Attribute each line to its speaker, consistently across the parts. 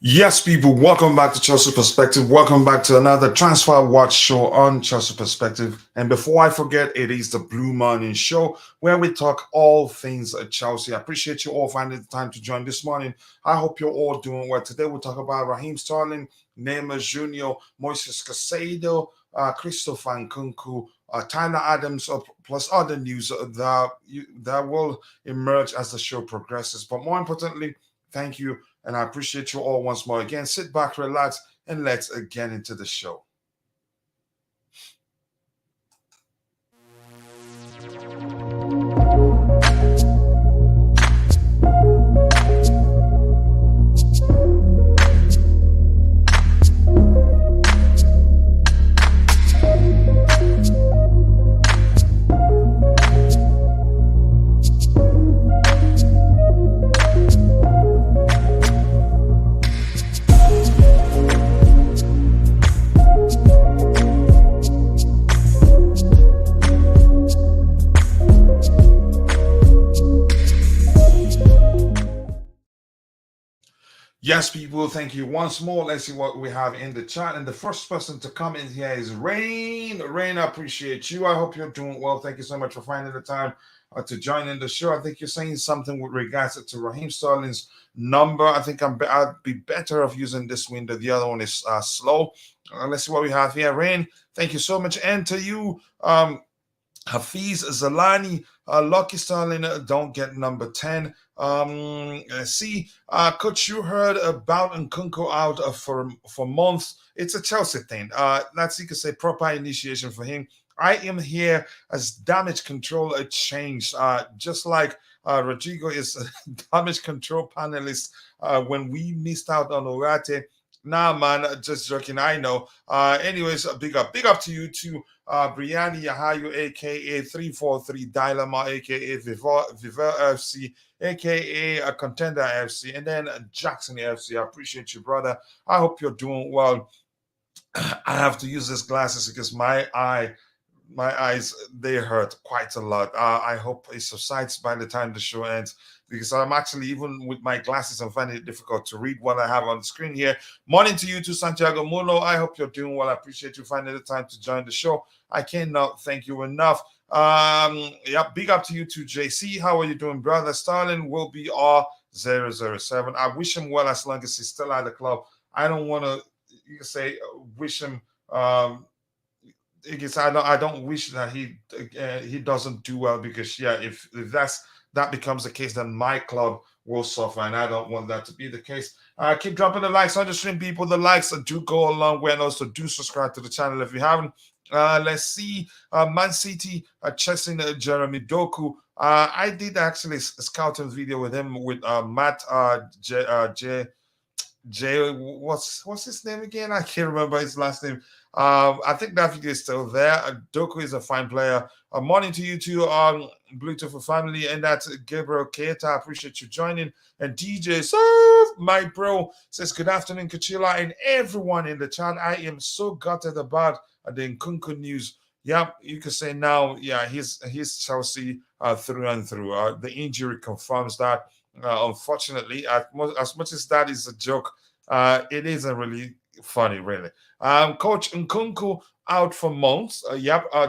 Speaker 1: Yes, people, welcome back to Chelsea Perspective. Welcome back to another Transfer Watch show on Chelsea Perspective. And before I forget, it is the Blue Morning Show where we talk all things at Chelsea. I appreciate you all finding the time to join this morning. I hope you're all doing well. Today we'll talk about Raheem Sterling, Neymar Jr., Moises Caicedo, Christopher Nkunku, Tyler Adams, plus other news that will emerge as the show progresses. But more importantly, thank you and I appreciate you all once more. Again, sit back, relax, and let's get into the show. Yes, people, thank you once more. Let's see what we have in the chat. And the first person to come in here is Rain. Rain, I appreciate you. I hope you're doing well. Thank you so much for finding the time to join in the show. I think you're saying something with regards to Raheem Sterling's number. I think I'd be better off using this window. The other one is slow. Let's see what we have here. Rain, thank you so much. And to you, Hafiz Zalani, Lucky Sterling don't get number 10. Coach, you heard about Nkunku out for months. It's a Chelsea thing. That's, you could say, proper initiation for him. I am here as damage control changed, just like Rodrigo is a damage control panelist when we missed out on Orate. Nah, man, just joking. I know. Anyways, big up to you too. Brianni Yahayu, aka 343 Dilema, aka Viva FC, aka a Contender FC, and then Jackson FC. I appreciate you, brother. I hope you're doing well. I have to use these glasses because my eyes, they hurt quite a lot. I hope it subsides by the time the show ends because I'm actually, even with my glasses, I'm finding it difficult to read what I have on the screen here. Morning to you too, Santiago Mulo. I hope you're doing well. I appreciate you finding the time to join the show. I cannot thank you enough. Big up to you too, JC. How are you doing, brother? Starling will be R007. I wish him well as long as he's still at the club. I don't want to, you can say, wish him I don't wish that he doesn't do well because if that becomes the case, then my club will suffer, and I don't want that to be the case. Keep dropping the likes on the stream, people. The likes do go a long way, and also do subscribe to the channel if you haven't. Let's see, Man City chasing Jeremy Doku. I did actually a scouting video with him with Matt J. What's his name again? I can't remember his last name. I think that video is still there. Doku is a fine player. Morning to you too, Bluetooth for family, and that's Gabriel Keita. I appreciate you joining. And DJ Surf, my bro, says good afternoon, Kachila, and everyone in the chat. I am so gutted about the Nkunku news. Yeah, you could say now, he's Chelsea through and through. The injury confirms that. Unfortunately, as much as that is a joke, it isn't really funny, really. Coach Nkunku out for months.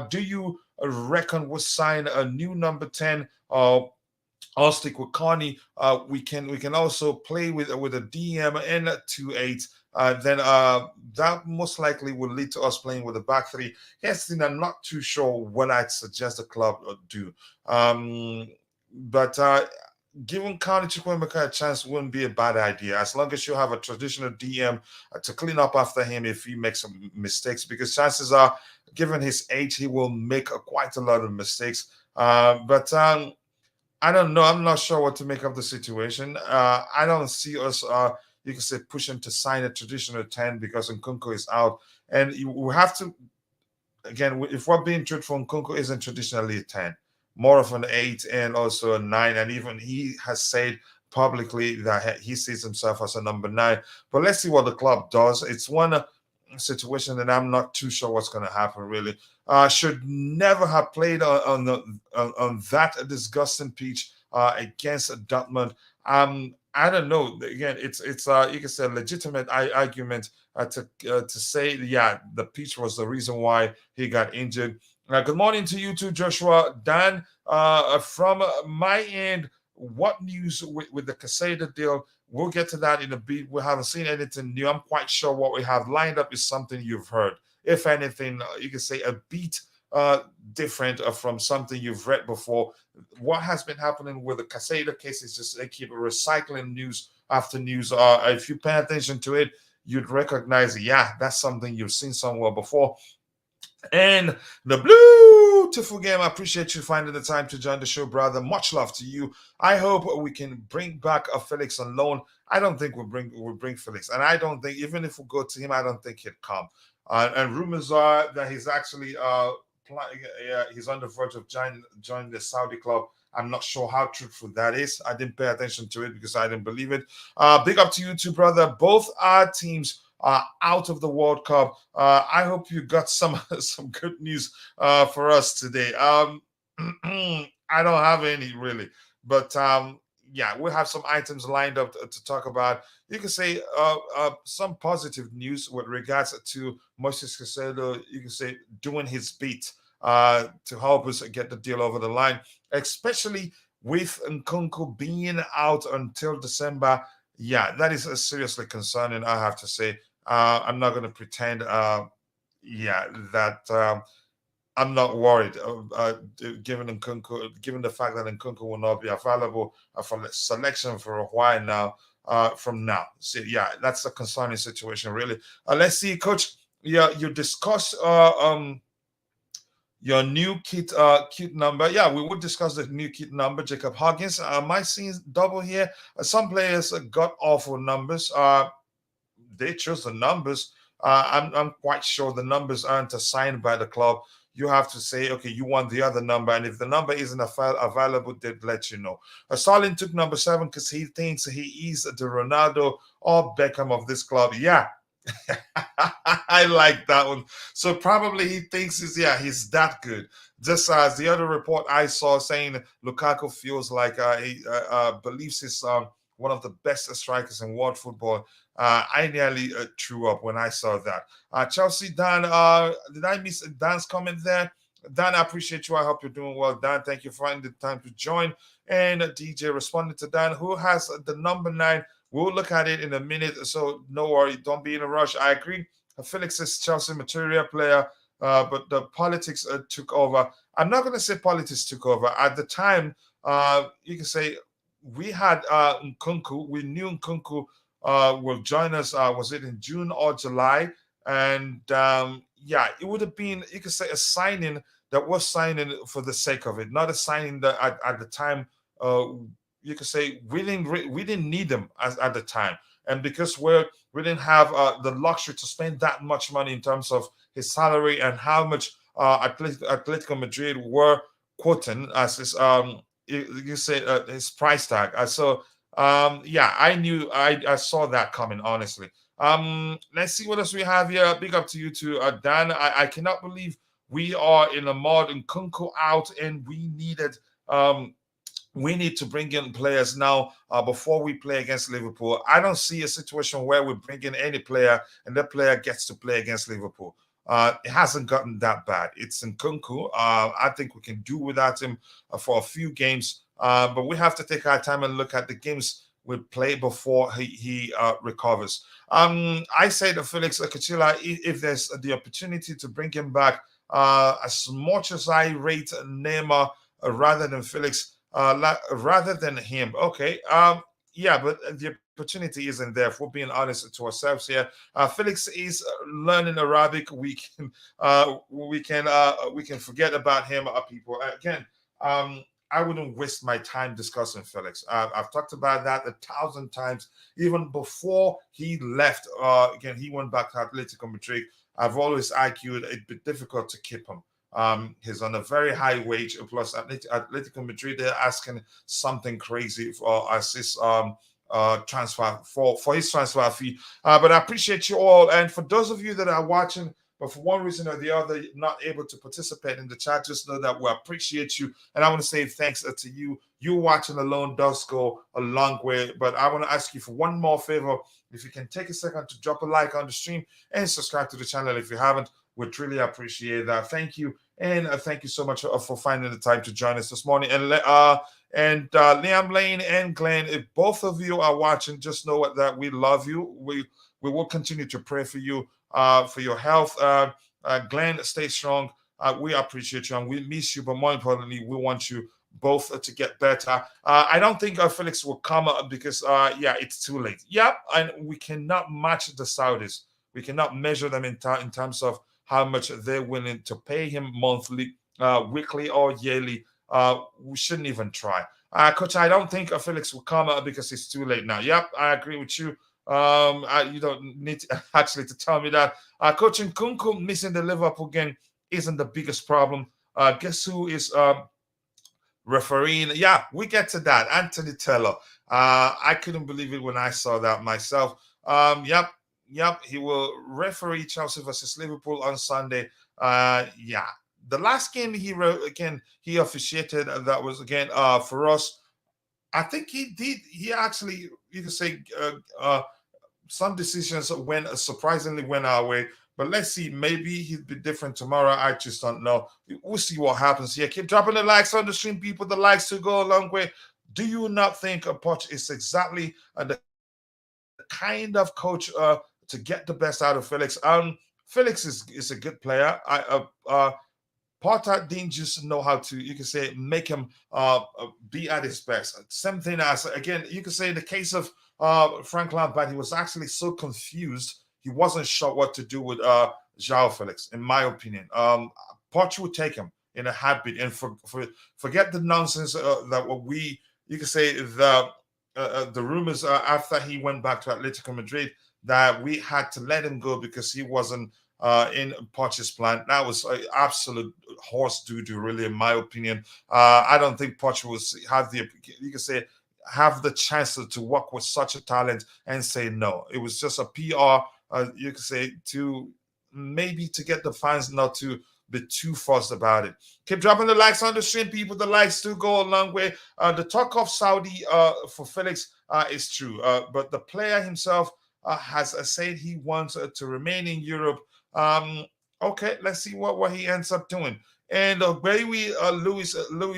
Speaker 1: Do you reckon we'll sign a new number 10? I'll stick with Connie. We can also play with a DM and a 2-8. Then that most likely will lead to us playing with a back three. Yes, I'm not too sure what I'd suggest the club do. But giving County Chukwuemeka a chance wouldn't be a bad idea, as long as you have a traditional DM to clean up after him if he makes some mistakes, because chances are, given his age, he will make quite a lot of mistakes. But I don't know. I'm not sure what to make of the situation. I don't see us, you can say, pushing to sign a traditional 10 because Nkunku is out. And we have to, again, if we're being truthful, Nkunku isn't traditionally a 10. More of an 8 and also a 9, and even he has said publicly that he sees himself as a number 9. But let's see what the club does. It's one situation that I'm not too sure what's going to happen, really. Should never have played on that disgusting pitch against Dortmund. I don't know. Again, it's you can say a legitimate argument to say, yeah, the pitch was the reason why he got injured. Good morning to you too, Joshua. Dan, from my end, what news with the Caicedo deal? We'll get to that in a bit. We haven't seen anything new. I'm quite sure what we have lined up is something you've heard. If anything, you can say a bit uh, different from something you've read before. What has been happening with the Caicedo case is just they keep recycling news after news. If you pay attention to it, you'd recognize, yeah, that's something you've seen somewhere before. And the beautiful game. I appreciate you finding the time to join the show, brother. Much love to you. I hope we can bring back a Felix on loan. I don't think we'll bring Felix, and I don't think even if we go to him, I don't think he'd come. And rumors are that he's actually he's on the verge of joining the Saudi club. I'm not sure how truthful that is. I didn't pay attention to it because I didn't believe it. Big up to you two, brother. Both our teams are out of the World Cup. I hope you got some some good news for us today. I don't have any really, but yeah, we have some items lined up to talk about. You can say some positive news with regards to Moises Caicedo. You can say doing his beat to help us get the deal over the line, especially with Nkunku being out until December. Yeah, that is seriously concerning, I have to say. I'm not going to pretend, yeah, that I'm not worried, given given the fact that Nkunku will not be available for the selection for a while now. From now, so yeah, that's a concerning situation, really. Let's see, Coach. Yeah, you discuss your new kit number. Yeah, we would discuss the new kit number. Jacob Huggins. My scenes double here. Some players got awful numbers. They chose the numbers. I'm quite sure the numbers aren't assigned by the club. You have to say, okay, you want the other number, and if the number isn't available, they'd let you know. Stalin took number 7 because he thinks he is the Ronaldo or Beckham of this club. Yeah, I like that one. So probably he thinks he's that good. Just as the other report I saw saying Lukaku feels like he believes he's one of the best strikers in world football. I nearly threw up when I saw that. Chelsea Dan, did I miss Dan's comment there? Dan, I appreciate you. I hope you're doing well. Dan, thank you for finding the time to join. And DJ responded to Dan, who has the number 9. We'll look at it in a minute, so no worry. Don't be in a rush. I agree. Felix is Chelsea material player, but the politics took over. I'm not going to say politics took over. At the time, you can say we had Nkunku. We knew Nkunku will join us. Was it in June or July? And yeah, it would have been, you could say, a signing that was signing for the sake of it, not a signing that at the time uh, you could say we didn't need them at the time, and because we didn't have the luxury to spend that much money in terms of his salary and how much Atletico Madrid were quoting as his you say his price tag. So yeah, I saw that coming, honestly. Let's see what else we have here. Big up to you too, Dan. I cannot believe we are in a mod and Kunku out, and we need to bring in players now before we play against Liverpool. I don't see a situation where we bring in any player and that player gets to play against Liverpool. It hasn't gotten that bad. It's in Kunku. I think we can do without him for a few games, but we have to take our time and look at the games we play before he recovers. I say to Felix Kachila, if there's the opportunity to bring him back, as much as I rate Neymar rather than Felix, rather than him. Okay. Yeah, but the opportunity isn't there. If we're being honest to ourselves here, Felix is learning Arabic. We can forget about him. People again. I wouldn't waste my time discussing Felix. I've talked about that 1,000 times. Even before he left, again, he went back to Atletico Madrid. I've always argued it'd be difficult to keep him. He's on a very high wage. Plus, Atletico Madrid, they're asking something crazy for as his transfer for his transfer fee. But I appreciate you all, and for those of you that are watching but for one reason or the other, you're not able to participate in the chat, just know that we appreciate you. And I want to say thanks to you. You watching alone does go a long way. But I want to ask you for one more favor. If you can take a second to drop a like on the stream and subscribe to the channel if you haven't, we'd really appreciate that. Thank you. And thank you so much for finding the time to join us this morning. And Liam Lane and Glenn, if both of you are watching, just know that we love you. We will continue to pray for you, for your health. Glenn, stay strong. We appreciate you and we miss you, but more importantly, we want you both to get better. I don't think Felix will come because, yeah, it's too late. Yep, and we cannot match the Saudis. We cannot measure them in terms of how much they're willing to pay him monthly, weekly, or yearly. We shouldn't even try. Coach, I don't think Felix will come because it's too late now. Yep, I agree with you. You don't need to, actually to tell me that. Coach Nkunku missing the Liverpool game isn't the biggest problem. Guess who is refereeing? Yeah, we get to that. Anthony Taylor. I couldn't believe it when I saw that myself. Yep, he will referee Chelsea versus Liverpool on Sunday. Yeah, the last game he officiated, that was again for us. I think he did. He actually, you can say, some decisions surprisingly went our way. But let's see. Maybe he'll be different tomorrow. I just don't know. We'll see what happens here. Keep dropping the likes on the stream, people. The likes to go a long way. Do you not think Poch is exactly the kind of coach to get the best out of Felix? Felix is a good player. Potter didn't just know how to, you can say, make him be at his best. Same thing as, again, you can say in the case of Frank Lampard, he was actually so confused. He wasn't sure what to do with João Felix, in my opinion. Potter would take him in a heartbeat and forget the nonsense that you can say, the rumors after he went back to Atletico Madrid that we had to let him go because he wasn't in Poch's plan. That was absolute horse doo-doo, really, in my opinion. I don't think Poch will have the chance to work with such a talent and say no. It was just a PR, you could say, to maybe to get the fans not to be too fussed about it. Keep dropping the likes on the stream, people. The likes do go a long way. The talk of Saudi for Felix is true, but the player himself has said he wants to remain in Europe. Okay, let's see what he ends up doing. And Louis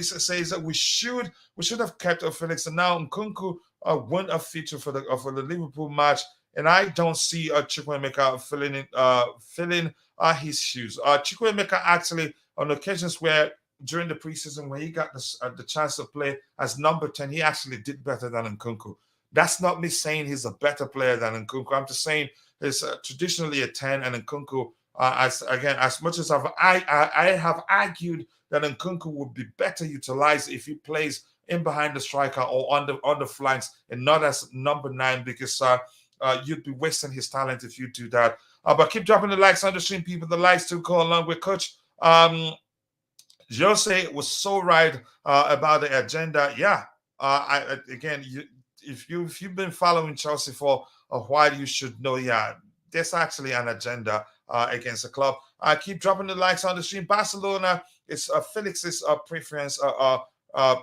Speaker 1: says that we should have kept Felix, and now Nkunku won a feature for the Liverpool match, and I don't see Chukwuemeka filling his shoes. Chukwuemeka actually, on occasions where during the preseason when he got the chance to play as number 10, he actually did better than Nkunku. That's not me saying he's a better player than Nkunku. I'm just saying he's traditionally a 10, and Nkunku, as much as I have argued that Nkunku would be better utilized if he plays in behind the striker or on the flanks and not as number 9, because you'd be wasting his talent if you do that. But keep dropping the likes on the stream, people. The likes to go along with Coach. Jose was so right about the agenda. Yeah. If you've been following Chelsea for a while, you should know, yeah, there's actually an agenda against the club. Keep dropping the likes on the stream. Barcelona is Felix's preference,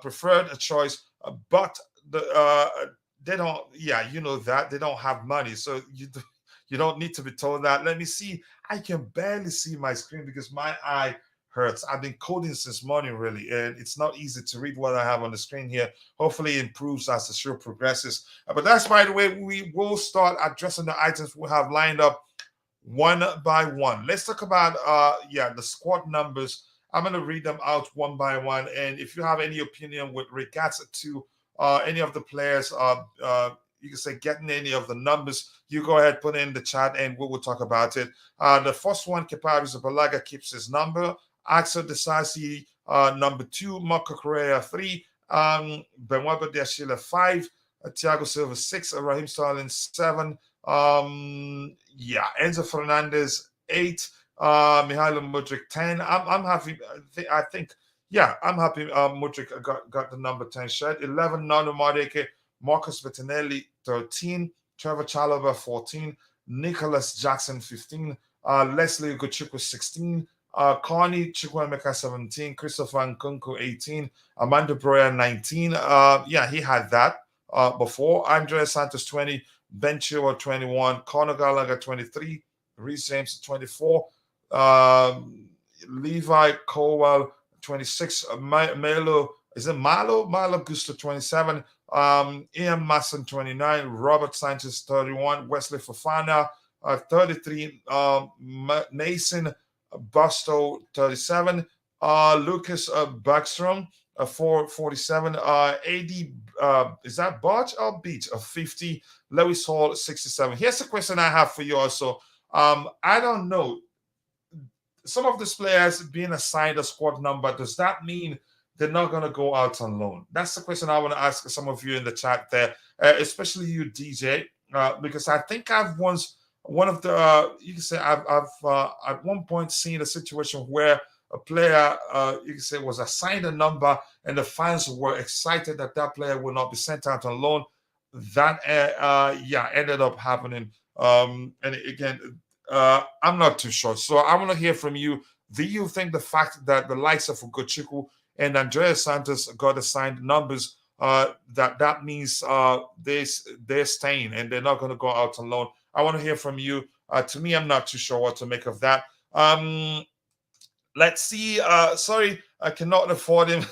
Speaker 1: preferred choice, but they don't. Yeah, you know that they don't have money, so you don't need to be told that. Let me see. I can barely see my screen because my eye hurts. I've been coding since morning, really, and it's not easy to read what I have on the screen here. Hopefully it improves as the show progresses. But that's, by the way, we will start addressing the items we have lined up one by one. Let's talk about the squad numbers. I'm going to read them out one by one, and if you have any opinion with regards to any of the players, you can say getting any of the numbers, you go ahead, put it in the chat, and we will talk about it. The first one, Keparis Balaga, keeps his number. Axel Desasi, number 2, Marco Correa 3, Benoit Badiashile 5, Thiago Silva 6, Raheem Sterling 7, Enzo Fernandez 8, Mihailo Mudryk 10. I'm happy. I think I'm happy. Mudryk got the number 10 shirt. 11, Nano Madueke, Marcus Bettinelli 13, Trevor Chalobah 14, Nicholas Jackson 15, Leslie Ugochukwu 16, Connie Chukwuemeka 17, Christopher Nkunku 18, Amanda Broya 19. Yeah, he had that before. Andrea Santos 20, Ben Chilwell 21, Conor Gallagher 23, Reece James 24, Levi Colwell 26, Melo, is it Malo Gusto 27, Ian Masson 29, Robert Sanchez 31, Wesley Fofana 33, Mason Busto 37, Lucas Backstrom 447, AD is that Bodge or Beach of 50, Lewis Hall 67. Here's a question I have for you also. I don't know, some of these players being assigned a squad number, does that mean they're not going to go out on loan? That's the question I want to ask some of you in the chat there, especially you, DJ, because I think I've once, one of the, you can say, I've at one point seen a situation where a player, you can say, was assigned a number and the fans were excited that that player will not be sent out on loan. That, yeah, ended up happening. And again, I'm not too sure. So I want to hear from you. Do you think the fact that the likes of Ugochukwu and Andrea Santos got assigned numbers, that means they're staying and they're not going to go out on loan? I want to hear from you. To me, I'm not too sure what to make of that. Let's see. Sorry, I cannot afford him.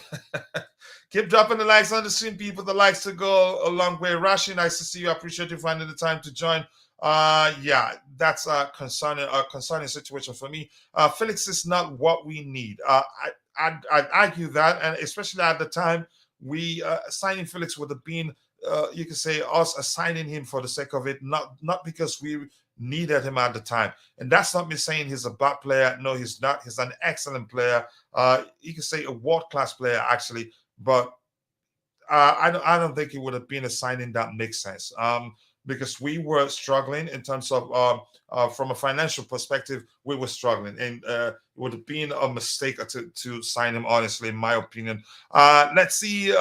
Speaker 1: Keep dropping the likes on the stream, people. The likes to go a long way. Rashi, nice to see you. I appreciate you finding the time to join. Yeah, that's a concerning situation for me. Felix is not what we need. I'd argue that, and especially at the time, we signing Felix would have been, you could say, us assigning him for the sake of it, not because we needed him at the time. And that's not me saying he's a bad player. No, he's not. He's an excellent player. You could say a world-class player, actually. But I don't think it would have been a signing that makes sense. Because we were struggling in terms of from a financial perspective, we were struggling, and it would have been a mistake to sign him. Honestly, in my opinion. Let's see.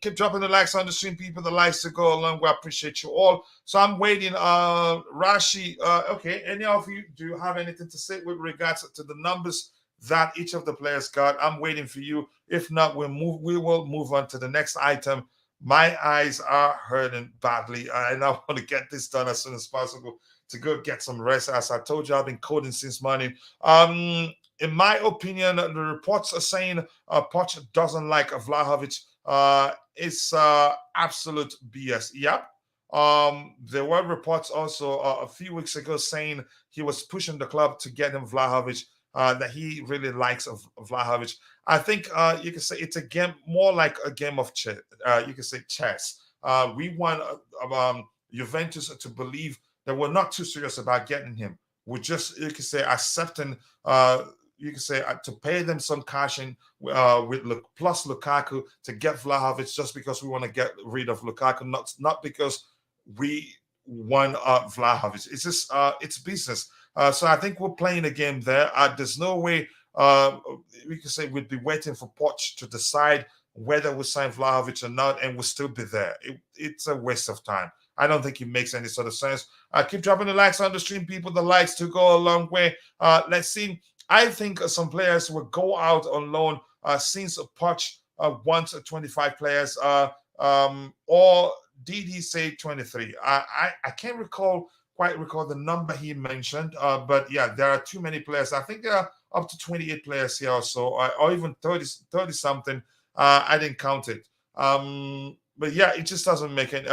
Speaker 1: Keep dropping the likes on the stream, people. The likes to go along. We appreciate you all. So I'm waiting. Rashi. Okay. Any of you, do you have anything to say with regards to the numbers that each of the players got? I'm waiting for you. If not, we will move on to the next item. My eyes are hurting badly, and I want to get this done as soon as possible to go get some rest. As I told you, I've been coding since morning. In my opinion, the reports are saying Poch doesn't like Vlahovic. It's absolute BS. Yep. There were reports also a few weeks ago saying he was pushing the club to get him Vlahovic. That he really likes of Vlahovic. I think you can say it's a game more like a game of chess. You can say chess. We want Juventus to believe that we're not too serious about getting him. We're just, you can say, accepting. You can say to pay them some cash in with plus Lukaku to get Vlahovic just because we want to get rid of Lukaku, not because we want Vlahovic. It's just it's business. So I think we're playing a game there. There's no way we can say we'd be waiting for Poch to decide whether we sign Vlahovic or not, and we'll still be there. It's a waste of time. I don't think it makes any sort of sense. Keep dropping the likes on the stream, people. The likes to go a long way. Let's see. I think some players will go out on loan since Poch wants 25 players, or did he say 23? I can't quite recall the number he mentioned, but yeah, there are too many players. I think there are up to 28 players here or so, or even 30 something. I didn't count it. But yeah, it just doesn't make it.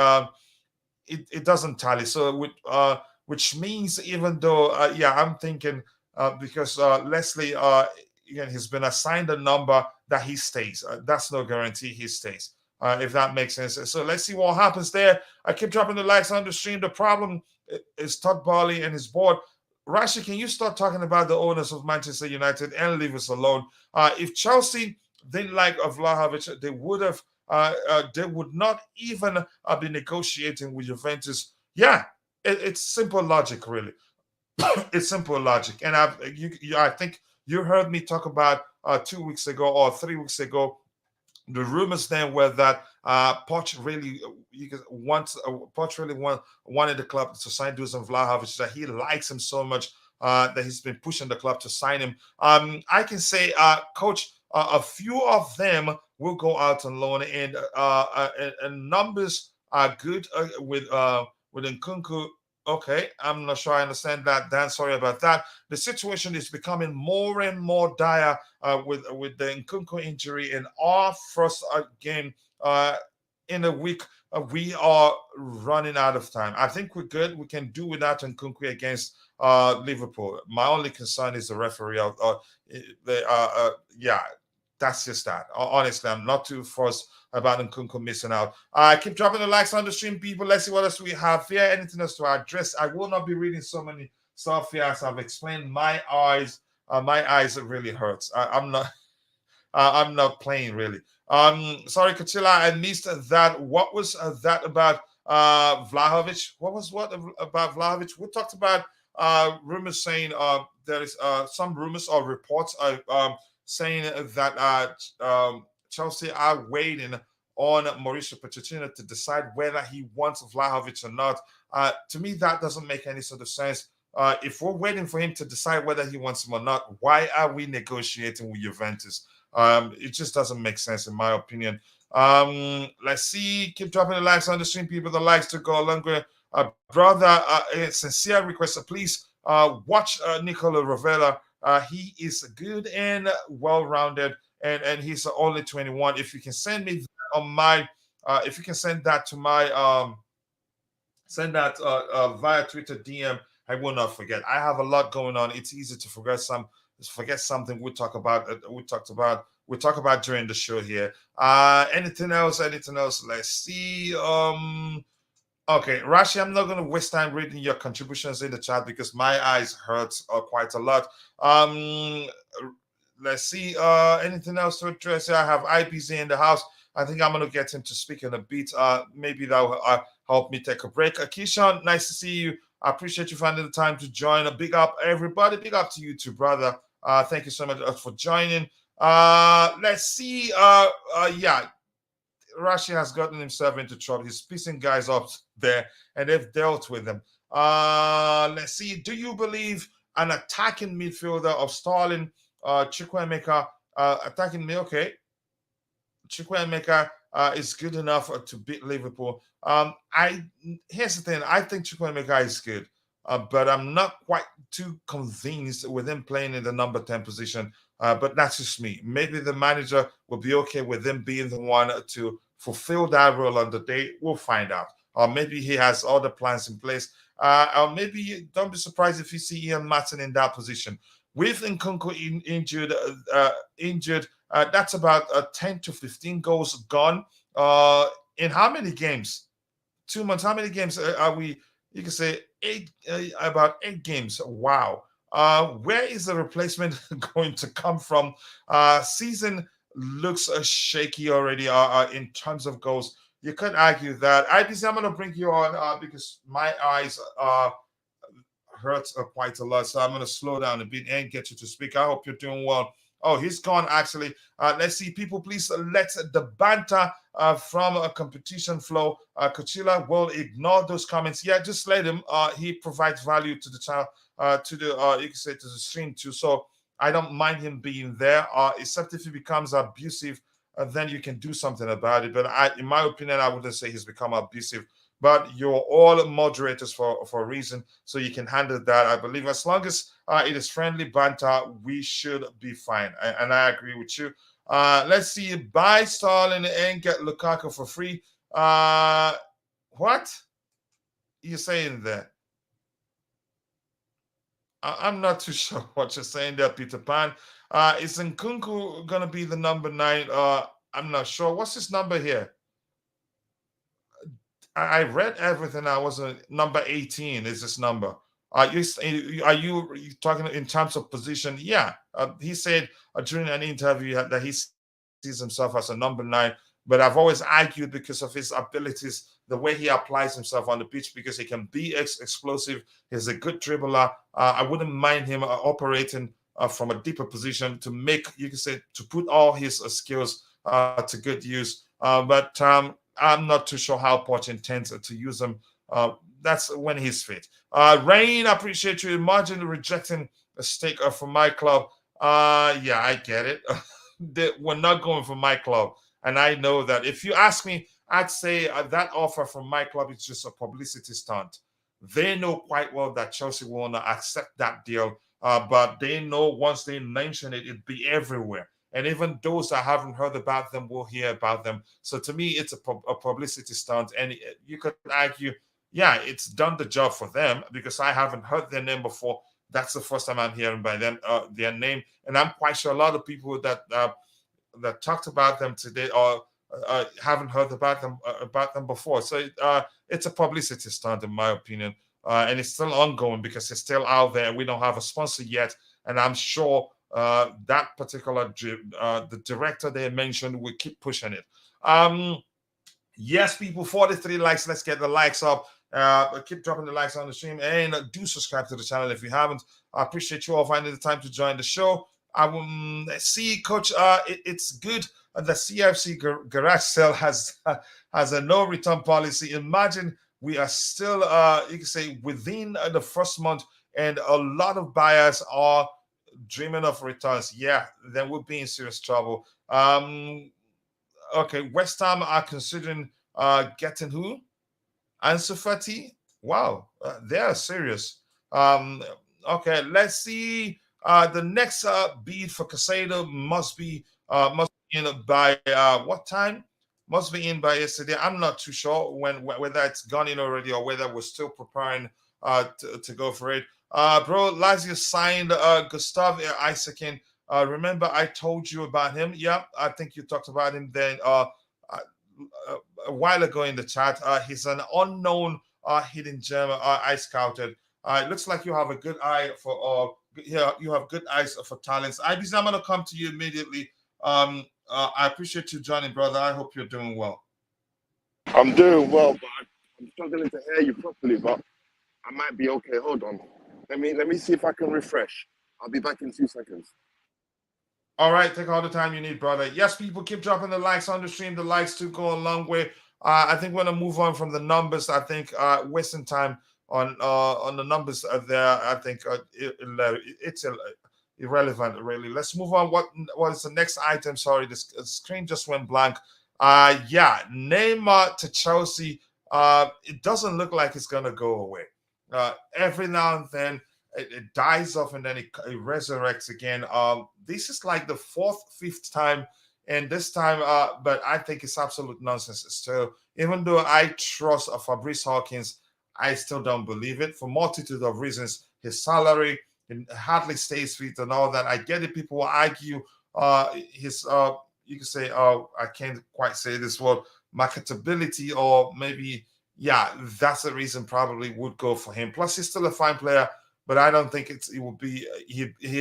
Speaker 1: It doesn't tally. So which means even though yeah, I'm thinking because Leslie again, he's been assigned a number that he stays. That's no guarantee he stays. If that makes sense. So let's see what happens there. I keep dropping the likes on the stream. The problem is Todd Barley and his board. Rashi, can you start talking about the owners of Manchester United and leave us alone? If Chelsea didn't like Vlahovic, they would have. They would not even be negotiating with Juventus. Yeah, it's simple logic, really. It's simple logic, and I think you heard me talk about 2 weeks ago or 3 weeks ago. The rumors then were that Poch really wanted the club to sign Dusan Vlahovic, that he likes him so much. that he's been pushing the club to sign him. I can say, coach, a few of them will go out on loan, and numbers are good with Nkunku. Okay, I'm not sure I understand that, Dan. Sorry about that. The situation is becoming more and more dire with the Nkunku injury in our first game in a week. We are running out of time. I think we're good. We can do without Nkunku against Liverpool. My only concern is the referee. Yeah, that's just that. Honestly, I'm not too fussed about Nkunku missing out. Keep dropping the likes on the stream, people. Let's see what else we have here. Anything else to address? I will not be reading so many stuff here as I've explained. My eyes really hurts. I'm not playing really. Sorry, Kachila, I missed that. What was that about Vlahovic? What about Vlahovic? We talked about rumors saying there is some rumors or reports saying that Chelsea are waiting on Mauricio Pochettino to decide whether he wants Vlahovic or not. To me, that doesn't make any sort of sense. If we're waiting for him to decide whether he wants him or not, why are we negotiating with Juventus? It just doesn't make sense, in my opinion. Let's see. Keep dropping the likes on the stream, people. The likes to go along with brother. A sincere request, please watch Nicola Rovella. He is good and well-rounded, and he's only 21. If you can send me that on my, if you can send that to my, send that via Twitter DM. I will not forget. I have a lot going on. It's easy to forget something we talk about. We talk about during the show here. Anything else? Anything else? Let's see. Okay, Rashi, I'm not going to waste time reading your contributions in the chat because my eyes hurt quite a lot. Let's see. Anything else to address? I have IPZ in the house. I think I'm going to get him to speak in a bit. Maybe that will help me take a break. Keishan, nice to see you. I appreciate you finding the time to join. A big up, everybody. Big up to you too, brother. Thank you so much for joining. Let's see. Yeah, Rashi has gotten himself into trouble. He's pissing guys off there, and they've dealt with them. Let's see. Do you believe an attacking midfielder of Sterling, Chukwuemeka, attacking me? Okay, Chukwuemeka is good enough to beat Liverpool. Here's the thing. I think Chukwuemeka is good, but I'm not quite too convinced with him playing in the number 10 position. But that's just me. Maybe the manager will be okay with him being the one to fulfill that role on the day. We'll find out. Or maybe he has other plans in place. Or maybe don't be surprised if you see Ian Martin in that position. With Nkunku injured, that's about 10 to 15 goals gone. In how many games? 2 months. How many games are we? You can say about 8 games. Wow. Where is the replacement going to come from? Season looks shaky already in terms of goals. You could argue that. I'm going to bring you on because my eyes hurts quite a lot. So I'm going to slow down a bit and get you to speak. I hope you're doing well. Oh, he's gone, actually. Let's see. People, please let the banter from a competition flow. Kachila will ignore those comments. Yeah, just let him. He provides value to the channel, you can say to the stream too. So I don't mind him being there, except if he becomes abusive, then you can do something about it. But in my opinion, I wouldn't say he's become abusive. But you're all moderators for a reason, so you can handle that. I believe as long as it is friendly banter, we should be fine. And I agree with you. Let's see. Buy Sterling and get Lukaku for free. What? You're saying there? I'm not too sure what you're saying there, Peter Pan. Is Nkunku going to be the number 9? I'm not sure. What's his number here? I read everything. I wasn't number 18 is this number. Are you talking in terms of position? Yeah. He said during an interview that he sees himself as a number 9, but I've always argued because of his abilities, the way he applies himself on the pitch, because he can be explosive. He's a good dribbler. I wouldn't mind him operating from a deeper position to make, you can say, to put all his skills to good use. But I'm not too sure how Poch intends to use them. That's when he's fit. Rain, I appreciate you. Imagine rejecting a stake from my club. Yeah, I get it. We're not going for my club. And I know that. If you ask me, I'd say that offer from my club is just a publicity stunt. They know quite well that Chelsea will not accept that deal, but they know once they mention it, it'd be everywhere. And even those that haven't heard about them will hear about them. So to me, it's a publicity stunt. And you could argue, yeah, it's done the job for them because I haven't heard their name before. That's the first time I'm hearing by them their name, and I'm quite sure a lot of people that talked about them today or haven't heard about them before. So it's a publicity stunt, in my opinion, and it's still ongoing because it's still out there. We don't have a sponsor yet, and I'm sure that particular the director they mentioned will keep pushing it. Yes, people, 43 likes. Let's get the likes up. Keep dropping the likes on the stream and do subscribe to the channel if you haven't. I appreciate you all finding the time to join the show. I will see, Coach. It's good. The CFC garage sale has a no return policy. Imagine we are still, you can say, within the first month, and a lot of buyers are dreaming of returns. Yeah, then we'll be in serious trouble. Okay, West Ham are considering getting who? Ansu Fati. Wow, they are serious. Okay, let's see. The next bid for Caicedo must be in by what time? Must be in by yesterday. I'm not too sure whether it's gone in already or whether we're still preparing to go for it. Bro, Lazio signed Gustav Isaacin. Remember, I told you about him. Yeah, I think you talked about him then uh, a while ago in the chat. He's an unknown hidden gem I scouted. It looks like you have a good eye for yeah, you have good eyes for talents. IBZ, I'm gonna come to you immediately. I appreciate you joining, brother. I hope you're doing well.
Speaker 2: I'm doing well, but I'm struggling to hear you properly, but I might be okay. Hold on. Let me see if I can refresh. I'll be back in 2 seconds.
Speaker 1: All right, take all the time you need, brother. Yes, people, keep dropping the likes on the stream. The likes do go a long way. I think we're gonna move on from the numbers. I think wasting time on the numbers there. I think it's irrelevant, really. Let's move on. What is the next item? Sorry, this screen just went blank. Yeah, Neymar to Chelsea. It doesn't look like it's gonna go away. Every now and then it dies off and then it resurrects again. This is like the fourth, fifth time, and this time, but I think it's absolute nonsense still. Even though I trust Fabrice Hawkins, I still don't believe it for multitude of reasons. His salary and hardly stays fit and all that. I get it. People will argue his you can say I can't quite say this word, marketability, or maybe yeah, that's the reason probably would go for him. Plus, he's still a fine player, but I don't think it will be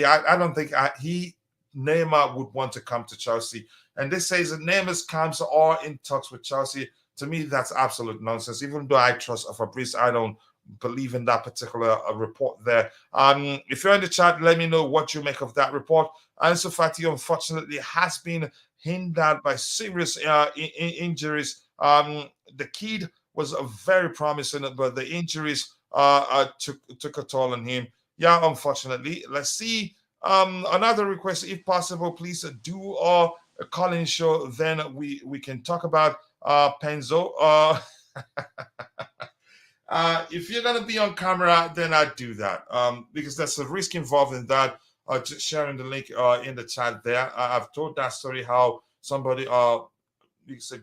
Speaker 1: I don't think he Neymar would want to come to Chelsea. And this says that Neymar's camps are in talks with Chelsea. To me, that's absolute nonsense. Even though I trust Fabrice, I don't believe in that particular report there. If you're in the chat, let me know what you make of that report. Ansu Fati, unfortunately, has been hindered by serious injuries. The kid was very promising, but the injuries took a toll on him. Yeah, unfortunately. Let's see. Another request, if possible, please do a call-in show. Then we can talk about Penzo. If you're gonna be on camera, then I'd do that. Because there's a risk involved in that. Just sharing the link in the chat there. I've told that story how somebody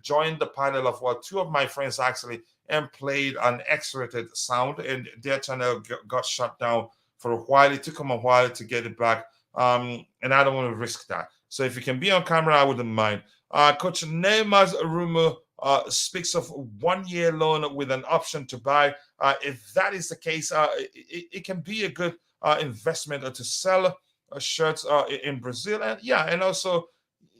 Speaker 1: joined the panel of two of my friends actually and played an X-rated sound, and their channel got shut down for a while. It took them a while to get it back, and I don't want to risk that. So if you can be on camera, I wouldn't mind. Coach Neymar's rumor speaks of 1 year loan with an option to buy. If that is the case, it can be a good investment to sell shirts in Brazil, and yeah, and also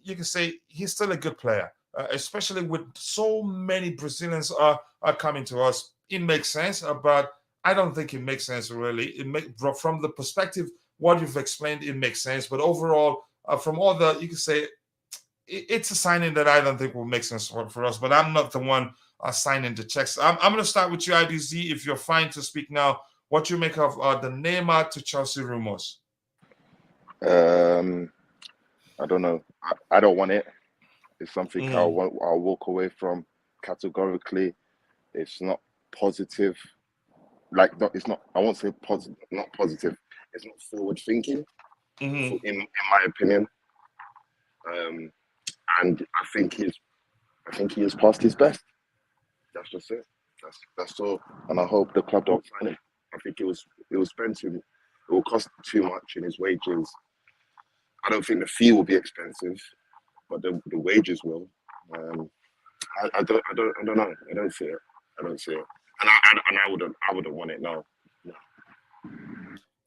Speaker 1: you can say he's still a good player. Especially with so many Brazilians are coming to us. It makes sense, but I don't think it makes sense really. From the perspective what you've explained, it makes sense. But overall, from all the you can say, it's a signing that I don't think will make sense for us. But I'm not the one signing the checks. I'm going to start with you, IBZ. If you're fine to speak now, What do you make of the Neymar to Chelsea rumors?
Speaker 2: I don't know. I don't want it. It's something
Speaker 1: Mm.
Speaker 2: I'll walk away from categorically. It's not positive. Like, it's not. I won't say positive. Not positive. It's not forward thinking.
Speaker 1: Mm-hmm.
Speaker 2: In my opinion, and I think he has passed his best. That's just it. That's all. And I hope the club don't sign him. I think it will spend it will cost too much in his wages. I don't think the fee will be expensive, but the wages will. I don't know. I don't see it. I don't see it. And I wouldn't want it. No.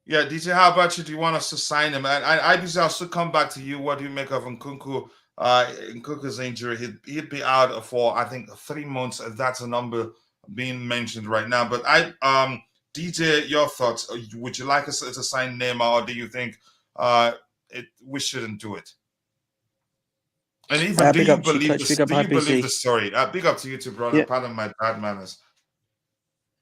Speaker 1: Yeah, DJ, how about you? Do you want us to sign him? And I'll still come back to you. What do you make of Nkunku? Nkunku's injury, he'd be out for I think 3 months. That's a number being mentioned right now. But DJ, your thoughts? Would you like us to sign Neymar, or do you think we shouldn't do it? And even
Speaker 3: Big up to you,
Speaker 1: believe
Speaker 3: coach.
Speaker 1: this?
Speaker 3: Big up
Speaker 1: Do you believe
Speaker 3: IBC.
Speaker 1: the story? Big up to you too, brother.
Speaker 3: Yeah.
Speaker 1: Pardon my bad manners.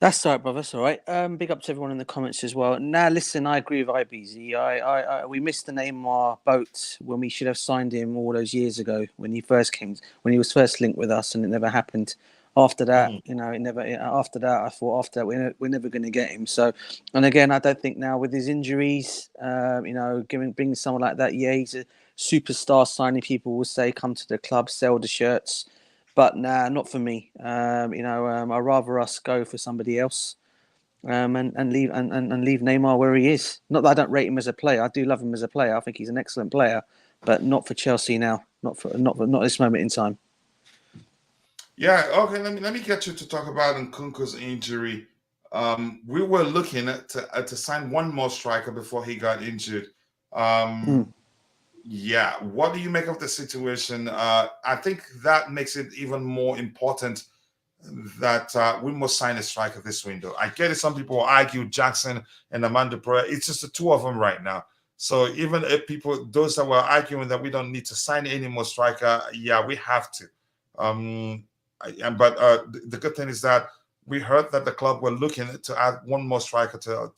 Speaker 3: That's all right, brother. That's all right. Big up to everyone in the comments as well. Now, listen, I agree with IBZ. We missed the Neymar boat when we should have signed him all those years ago when he first came, when he was first linked with us, and it never happened. After that, it never. After that, I thought after that we're never going to get him. So, and again, I don't think now with his injuries, bringing someone like that, yeah, he's a superstar signing. People will say, come to the club, sell the shirts. But nah, not for me. I'd rather us go for somebody else and leave and leave Neymar where he is. Not that I don't rate him as a player. I do love him as a player. I think he's an excellent player, but not for Chelsea now. Not at this moment in time.
Speaker 1: Yeah, okay. Let me get you to talk about Nkunku's injury. We were looking to sign one more striker before he got injured. Yeah, what do you make of the situation? I think that makes it even more important that we must sign a striker this window. I get it. Some people will argue Jackson and Amanda Pereira. It's just the two of them right now. So even if those that were arguing that we don't need to sign any more striker, yeah, we have to. But the good thing is that we heard that the club were looking to add one more striker to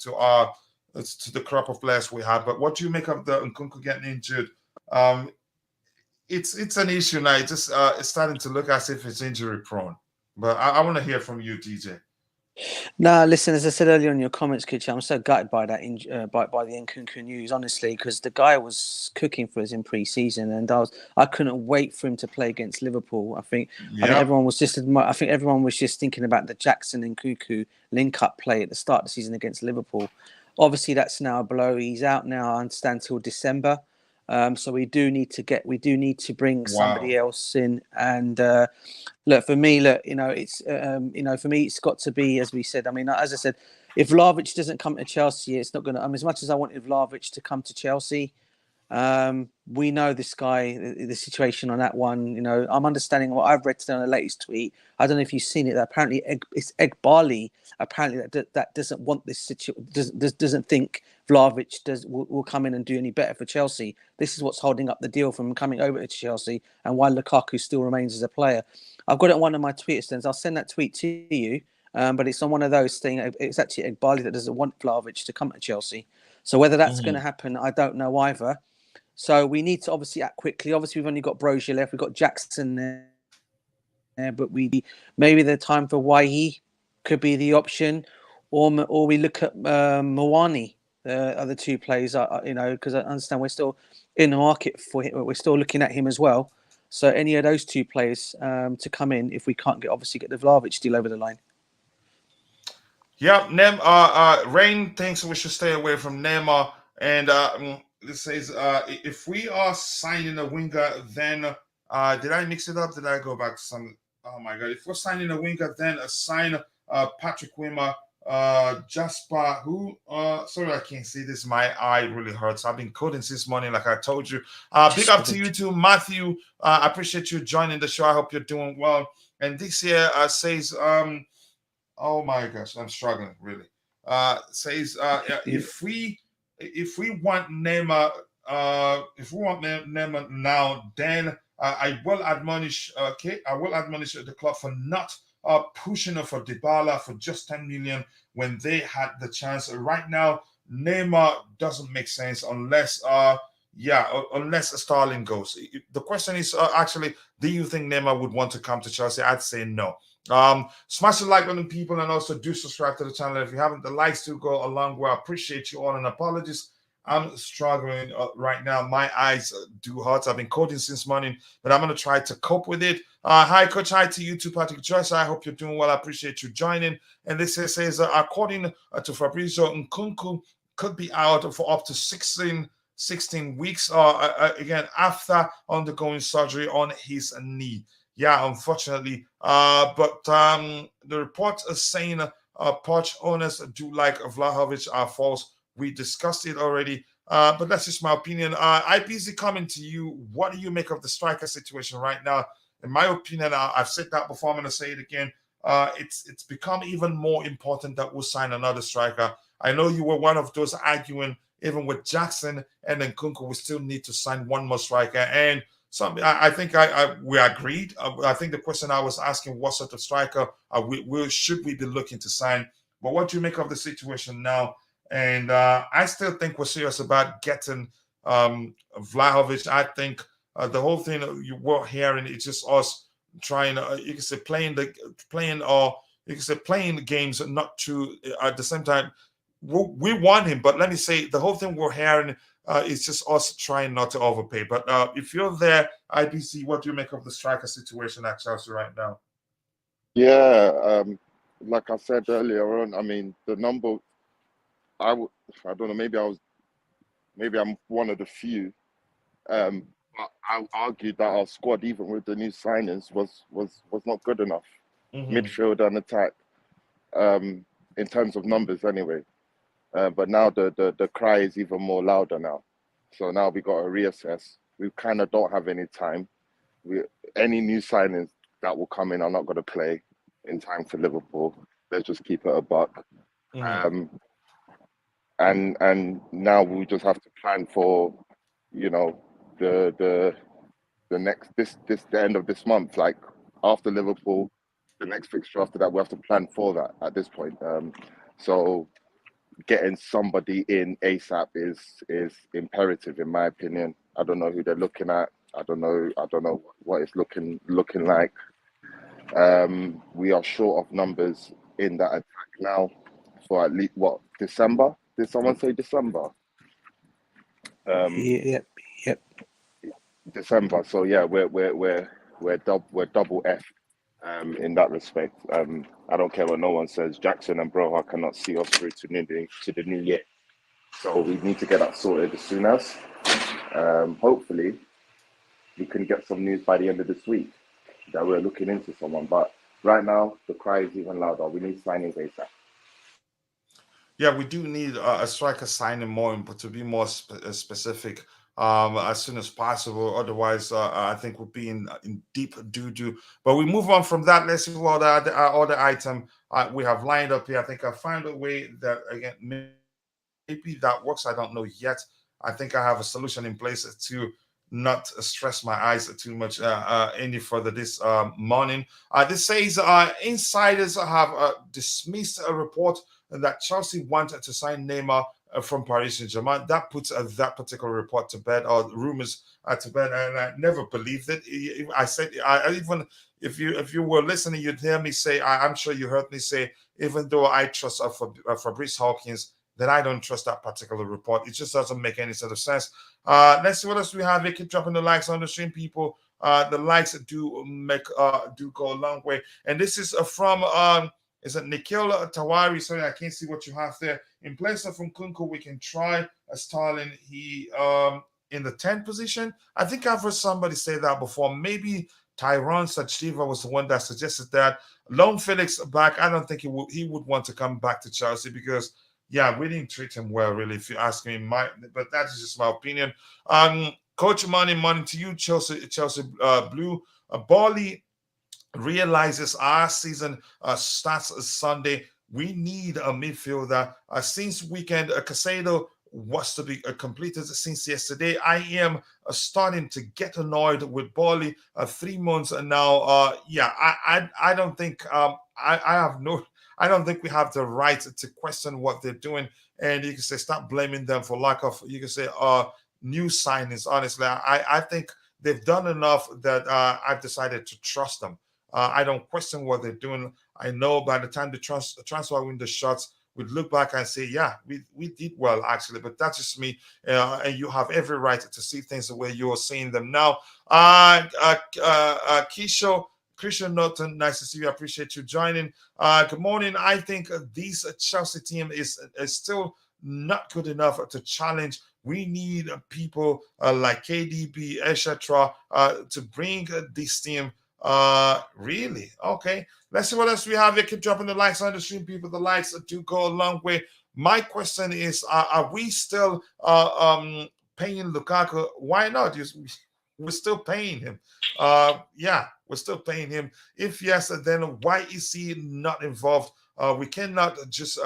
Speaker 1: the crop of players we have. But what do you make of the Nkunku getting injured? It's an issue now. It's starting to look as if it's injury prone. But I want to hear from you, DJ.
Speaker 3: No, listen, as I said earlier in your comments, Kitch, I'm so gutted by that by the Nkunku news, honestly, because the guy was cooking for us in pre-season, and I couldn't wait for him to play against Liverpool. I think everyone was just thinking about the Jackson and Nkunku link-up play at the start of the season against Liverpool. Obviously, that's now a blow. He's out now, I understand, till December. So we do need to bring somebody else in. And look, for me, it's for me, it's got to be, as we said. I mean, as I said, if Vlahovic doesn't come to Chelsea, it's not going to. As much as I wanted Vlahovic to come to Chelsea, we know this guy, the situation on that one. I'm understanding what I've read today on the latest tweet. I don't know if you've seen it. That apparently, it's Egg Barley. Apparently, that doesn't want this situation. Doesn't think Vlahovic will come in and do any better for Chelsea. This is what's holding up the deal from coming over to Chelsea, and why Lukaku still remains as a player. I've got it on one of my Twitter stands. I'll send that tweet to you. But it's on one of those things. It's actually Egg Barley that doesn't want Vlahovic to come to Chelsea. So whether that's going to happen, I don't know either. So we need to obviously act quickly. Obviously, we've only got Brozier left. We've got Jackson there, but maybe the time for Wahi could be the option, or we look at Mwani, the other two players. Because I understand we're still in the market for him. We're still looking at him as well. So any of those two players to come in if we can't get the Vlahovic deal over the line.
Speaker 1: Yeah, Rain thinks we should stay away from Neymar, and it says if we are signing a winger, then did I mix it up? Did I go back to some? Oh my god! If we're signing a winger, then sign Patrick Wimmer, Jasper. Who? Sorry, I can't see this. My eye really hurts. I've been coding since morning, like I told you. Big up to you too, Matthew. I appreciate you joining the show. I hope you're doing well. And this here says oh my gosh, I'm struggling really. Says if we want Neymar, Neymar now, then I will admonish. I will admonish the club for not pushing for Dybala for just 10 million when they had the chance. Right now, Neymar doesn't make sense unless Sterling goes. The question is actually, do you think Neymar would want to come to Chelsea? I'd say no. Smash the like button, people, and also do subscribe to the channel. If you haven't, the likes do go a long way. I appreciate you all, and apologies. I'm struggling right now. My eyes do hurt. I've been coding since morning, but I'm going to try to cope with it. Hi, Coach. Hi to you too, Patrick Joyce. I hope you're doing well. I appreciate you joining. And this says, according to Fabrizio, Nkunku could be out for up to 16 weeks, again, after undergoing surgery on his knee. Yeah, unfortunately. But the report is saying Poch owners do like Vlahovic are false. We discussed it already, but that's just my opinion. IPC, coming to you. What do you make of the striker situation right now? In my opinion, I've said that before. I'm going to say it again. It's become even more important that we'll sign another striker. I know you were one of those arguing, even with Jackson and then Nkunku, we still need to sign one more striker. And I think we agreed. I think the question I was asking, what sort of striker should we be looking to sign? But what do you make of the situation now? And I still think we're serious about getting Vlahovic. I think the whole thing you were hearing, it's just us trying. You can say playing games, not to at the same time. We want him, but let me say the whole thing we're hearing is just us trying not to overpay. But if you're there, IBC, what do you make of the striker situation at Chelsea right now?
Speaker 2: Yeah, like I said earlier on, I mean the number. I don't know. Maybe I'm one of the few. But I argued that our squad, even with the new signings, was not good enough. Midfield and attack, in terms of numbers, anyway. But now the cry is even more louder now. So now we got to reassess. We kind of don't have any time. Any new signings that will come in are not going to play in time for Liverpool. Let's just keep it a buck. And now we just have to plan for, the next the end of this month. Like after Liverpool, the next fixture after that, we have to plan for that at this point. So getting somebody in ASAP is imperative, in my opinion. I don't know who they're looking at. I don't know what it's looking like. We are short of numbers in that attack now for at least December. Did someone say December?
Speaker 3: Yep.
Speaker 2: December. So yeah, we're double F in that respect. I don't care what no one says. Jackson and Broha cannot see us through to the new year. So we need to get that sorted as soon as. Hopefully, we can get some news by the end of this week that we're looking into someone. But right now, the cry is even louder. We need signings ASAP.
Speaker 1: Yeah, we do need a striker signing more, but to be more specific, as soon as possible. Otherwise, I think we'll be in deep doo-doo. But we move on from that. Let's see what the other item we have lined up here. I think I found a way that, again, maybe that works. I don't know yet. I think I have a solution in place to not stress my eyes too much any further this morning. This says insiders have dismissed a report that Chelsea wanted to sign Neymar from Paris Saint-Germain. That puts that particular report to bed, or rumors to bed, and I never believed it. I said, even if you were listening, you'd hear me say, I'm sure you heard me say, even though I trust Fabrice Hawkins, that I don't trust that particular report. It just doesn't make any sort of sense. Let's see what else we have here. Keep dropping the likes on the stream, people. The likes do go a long way. And this is from is it Nikhil Tawari? Sorry, I can't see what you have there. In place of Nkunku, we can try Sterling. He in the 10th position. I think I've heard somebody say that before. Maybe Tyrone Sacheva was the one that suggested that. Loan Felix back. I don't think he would want to come back to Chelsea because, yeah, we didn't treat him well, really, if you ask me. But that is just my opinion. Coach money to you, Chelsea Blue. Bali realizes our season starts Sunday. We need a midfielder. Since weekend, Caicedo was to be completed since yesterday. I am starting to get annoyed with Bali. 3 months now. I don't think I have no. I don't think we have the right to question what they're doing, and you can say stop blaming them for lack of. You can say new signings. Honestly, I think they've done enough that I've decided to trust them. I don't question what they're doing. I know by the time the transfer window shuts, we'd look back and say, yeah, we did well actually, but that's just me. And you have every right to see things the way you're seeing them now. Kisho, Christian Norton, nice to see you. I appreciate you joining. Good morning. I think this Chelsea team is still not good enough to challenge. We need people like KDB, etc., to bring this team. Really? Okay. Let's see what else we have here. Keep dropping the likes on the stream, people. The likes do go a long way. My question is, are we still paying Lukaku? Why not? We're still paying him. Yeah, we're still paying him. If yes, then why is he not involved? We cannot just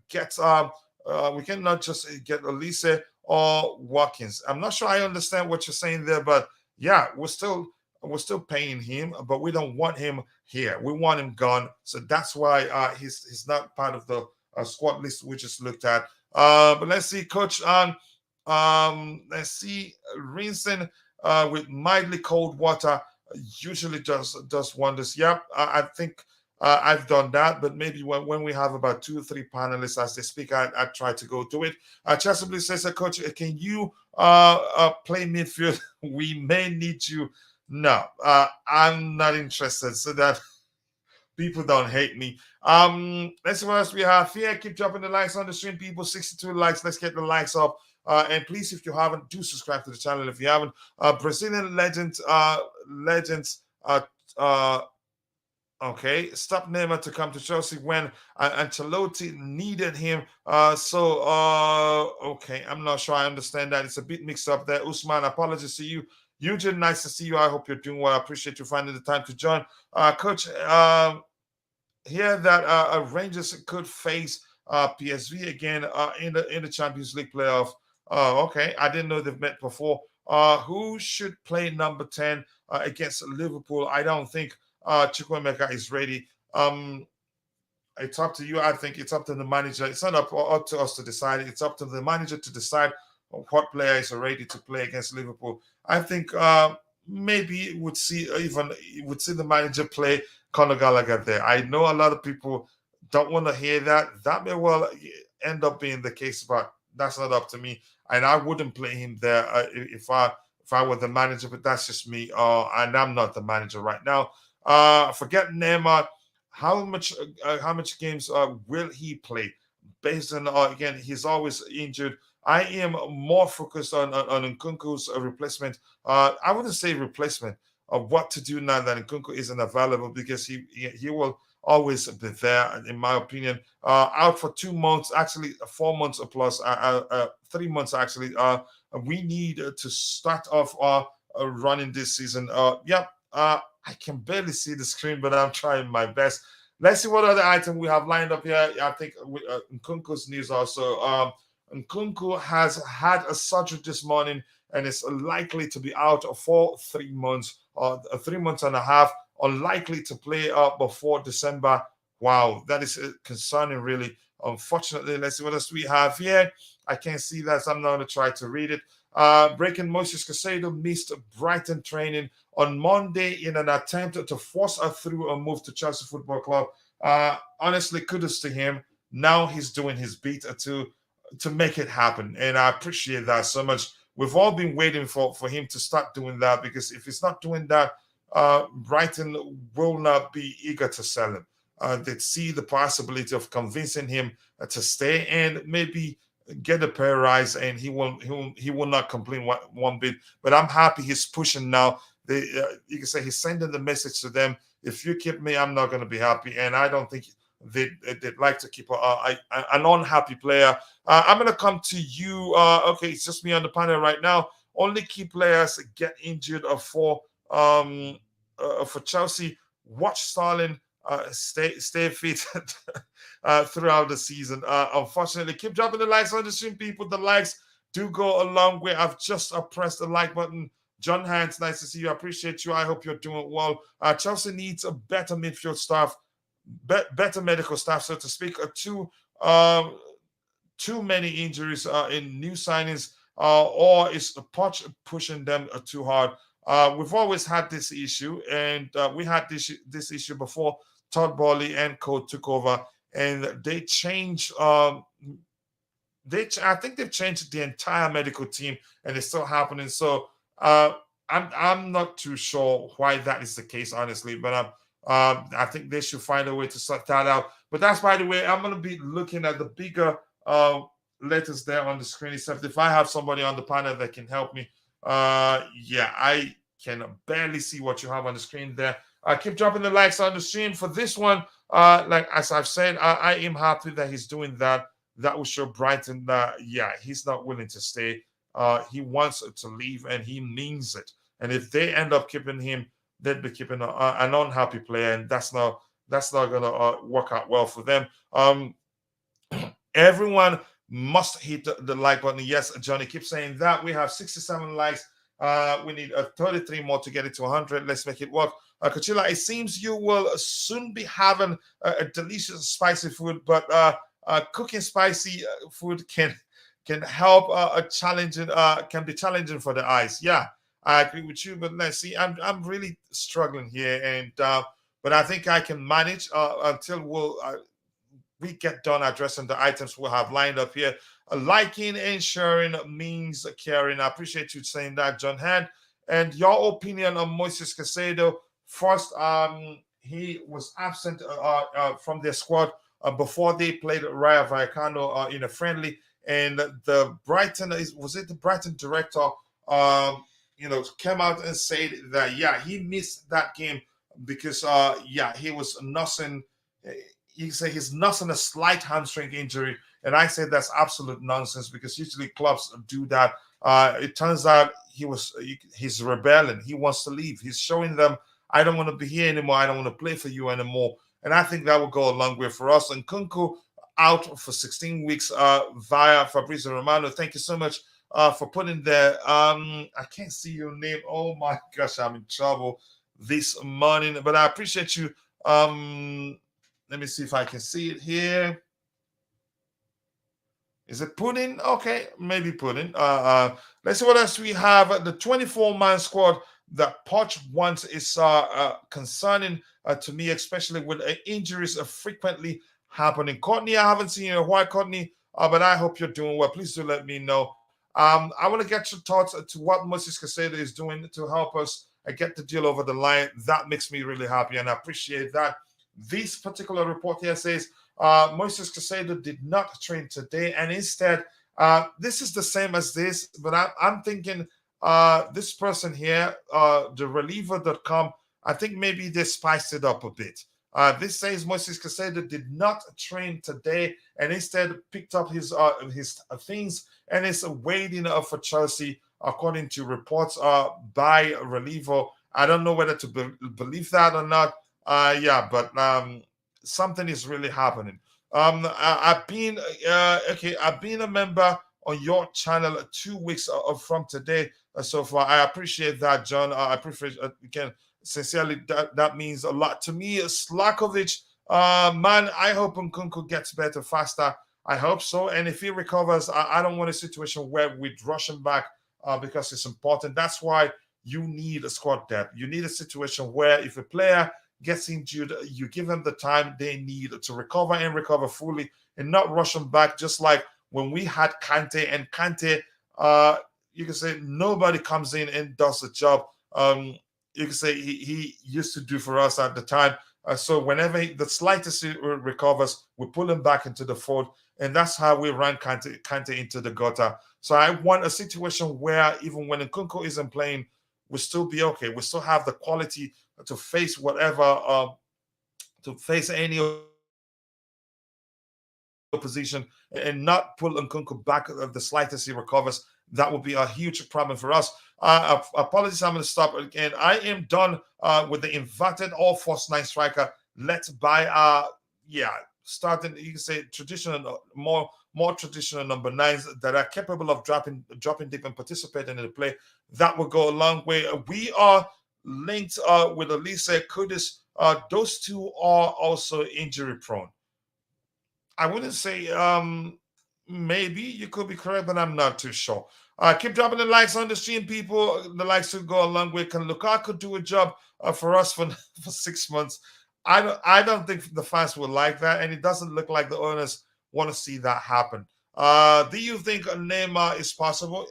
Speaker 1: get Elise or Watkins. I'm not sure I understand what you're saying there, but yeah, we're still paying him, but we don't want him here. We want him gone. So that's why he's not part of the squad list we just looked at. But let's see, Coach. Let's see, rinsing with mildly cold water usually does wonders. Yep, I think I've done that, but maybe when we have about 2 or 3 panelists as they speak, I try to go do it. Chesapeake says, Coach, can you play midfield? We may need you. No, I'm not interested. So that people don't hate me. Let's see what else we have here. Keep dropping the likes on the stream, people. 62 likes. Let's get the likes up. And please, if you haven't, do subscribe to the channel if you haven't. Brazilian legends. Okay, stop Neymar to come to Chelsea when Ancelotti needed him. Okay, I'm not sure I understand that. It's a bit mixed up there. Usman, apologies to you. Eugene, nice to see you. I hope you're doing well. I appreciate you finding the time to join. Coach, here that Rangers could face PSV again in the Champions League playoff. Okay, I didn't know they've met before. Who should play number 10 against Liverpool? I don't think Chukwuemeka is ready. It's up to you. I think it's up to the manager. It's not up to us to decide. It's up to the manager to decide what player is ready to play against Liverpool. I think maybe would see the manager play Conor Gallagher there. I know a lot of people don't want to hear that. That may well end up being the case, but that's not up to me. And I wouldn't play him there if I were the manager. But that's just me. And I'm not the manager right now. Forget Neymar. How much games will he play? Based on again, he's always injured. I am more focused on Nkunku's replacement. I wouldn't say replacement of what to do now that Nkunku isn't available, because he will always be there, in my opinion. Out for 2 months, actually 4 months or plus, 3 months actually. We need to start off running this season. I can barely see the screen, but I'm trying my best. Let's see what other item we have lined up here. I think Nkunku's news also. Nkunku has had a surgery this morning and is likely to be out for 3 months or 3 months and a half. Unlikely to play before December. Wow, that is concerning, really. Unfortunately, let's see what else we have here. I can't see that, so I'm not going to try to read it. Breaking Moises Caicedo missed Brighton training on Monday in an attempt to force her through a move to Chelsea Football Club. Honestly, kudos to him. Now he's doing his bit to make it happen, and I appreciate that so much. We've all been waiting for him to start doing that, because if he's not doing that, Brighton will not be eager to sell him. They'd see the possibility of convincing him to stay and maybe get a pay rise, and he will not complain one bit. But I'm happy he's pushing now. You can say he's sending the message to them: if you keep me, I'm not going to be happy. And I don't think they'd like to keep an unhappy player. I'm going to come to you. Okay, it's just me on the panel right now. Only key players get injured for Chelsea. Watch Sterling stay fit throughout the season. Unfortunately, keep dropping the likes on the stream, people. The likes do go a long way. I've just pressed the like button. John Hans, nice to see you. I appreciate you. I hope you're doing well. Chelsea needs a better midfield staff, better medical staff, so to speak. Too many injuries in new signings, or is the Poch pushing them too hard? We've always had this issue, and we had this issue before Todd Bowley and Co took over, and they changed. I think they've changed the entire medical team, and it's still happening. So I'm not too sure why that is the case, honestly. But I think they should find a way to sort that out. But that's, by the way, I'm going to be looking at the bigger letters there on the screen. Except if I have somebody on the panel that can help me. Yeah, I can barely see what you have on the screen there. Keep dropping the likes on the stream for this one. Like as I've said, I am happy that he's doing that. That will show Brighton that, yeah, he's not willing to stay. He wants to leave, and he means it. And if they end up keeping him, they'd be keeping an unhappy player, and that's not going to work out well for them. Everyone must hit the like button. Yes, Johnny keeps saying that. We have 67 likes. We need 33 more to get it to 100. Let's make it work. Kachila, it seems you will soon be having a delicious spicy food, but cooking spicy food can help can be challenging for the eyes. Yeah, I agree with you, but let's see. I'm really struggling here, and but I think I can manage until we get done addressing the items we'll have lined up here. Liking and sharing means caring. I appreciate you saying that, John Hand. And your opinion on Moises Caicedo. First, he was absent from their squad before they played Rayo Vallecano in a friendly, and the Brighton director came out and said that, yeah, he missed that game because he was nursing. He said he's nursing a slight hamstring injury, and I said that's absolute nonsense because usually clubs do that. It turns out he's rebelling. He wants to leave. He's showing them, I don't want to be here anymore. I don't want to play for you anymore. And I think that will go a long way for us. And Kunku out for 16 weeks via Fabrizio Romano. Thank you so much for putting there. I can't see your name. Oh my gosh, I'm in trouble this morning. But I appreciate you. Let me see if I can see it here. Is it Pudding? Okay, maybe Pudding. Let's see what else we have. The 24-man squad that Poch wants is concerning to me, especially with injuries frequently happening. Courtney, I haven't seen you in a while, Courtney, but I hope you're doing well. Please do let me know. I want to get your thoughts to what Moises Caicedo is doing to help us get the deal over the line. That makes me really happy, and I appreciate that. This particular report here says Moises Caicedo did not train today, and instead, this is the same as this, but I'm thinking this person here, the reliever.com, I think maybe they spiced it up a bit. This says Moises Caicedo did not train today and instead picked up his things and is waiting for Chelsea, according to reports by Relievo. I don't know whether to believe that or not. But something is really happening. I've been a member on your channel 2 weeks from today so far. I appreciate that, John. I appreciate again sincerely. That means a lot to me. Slakovic, man, I hope Nkunku gets better faster. I hope so. And if he recovers, I don't want a situation where we rush him back because it's important. That's why you need a squad depth. You need a situation where if a player gets injured, you give them the time they need to recover and recover fully and not rush them back, just like when we had Kante. And Kante, you can say nobody comes in and does the job. You can say he used to do for us at the time. So whenever the slightest recovers, we pull him back into the fold. And that's how we ran Kante into the gutter. So I want a situation where even when Nkunku isn't playing, we'll still be okay. We still have the quality to face whatever, to face any opposition and not pull Nkunku back the slightest he recovers. That would be a huge problem for us. Apologies, I'm going to stop again. I am done with the inverted all-force 9 striker. let's buy starting, you can say, traditional, more traditional number nines that are capable of dropping deep and participating in the play. That will go a long way. We are linked with Elise Kudus. Those two are also injury prone. I wouldn't say maybe you could be correct, but I'm not too sure. Keep dropping the likes on the stream, people. The likes will go a long way. Can Lukaku do a job for us for 6 months? I don't think the fans will like that, and it doesn't look like the owners want to see that happen. Do you think Neymar is possible?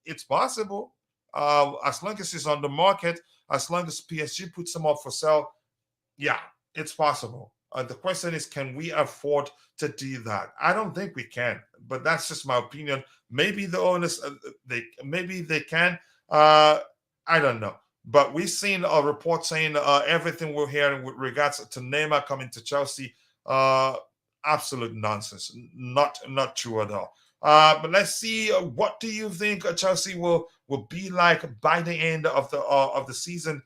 Speaker 1: It's possible. As long as he's on the market, as long as PSG puts him up for sale, yeah, it's possible. The question is, can we afford to do that? I don't think we can, but that's just my opinion. Maybe the owners, maybe they can. I don't know. But we've seen a report saying everything we're hearing with regards to Neymar coming to Chelsea, absolute nonsense. Not true at all. But let's see. What do you think Chelsea will be like by the end of the season?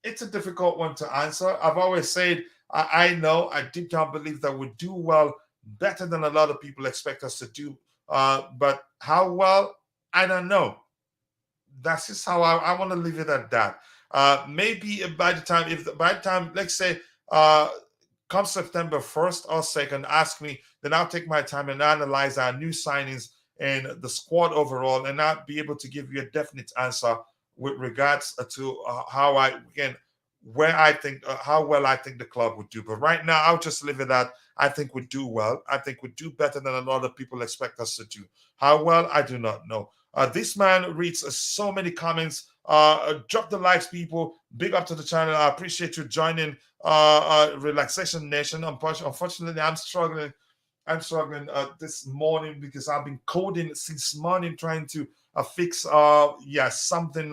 Speaker 1: It's a difficult one to answer. I've always said I know I deep down believe that we do well, better than a lot of people expect us to do. But how well, I don't know. That's just how I want to leave it at that. Maybe by the time, let's say, come September 1st or 2nd, ask me, then I'll take my time and analyze our new signings and the squad overall, and I'll be able to give you a definite answer with regards to how I again where I think how well I think the club would do. But right now, I'll just leave it at I think we do well. I think we do better than a lot of people expect us to do. How well, I do not know. This man reads so many comments. Drop the likes, people. Big up to the channel. I appreciate you joining Relaxation Nation. Unfortunately, I'm struggling this morning because I've been coding since morning trying to fix something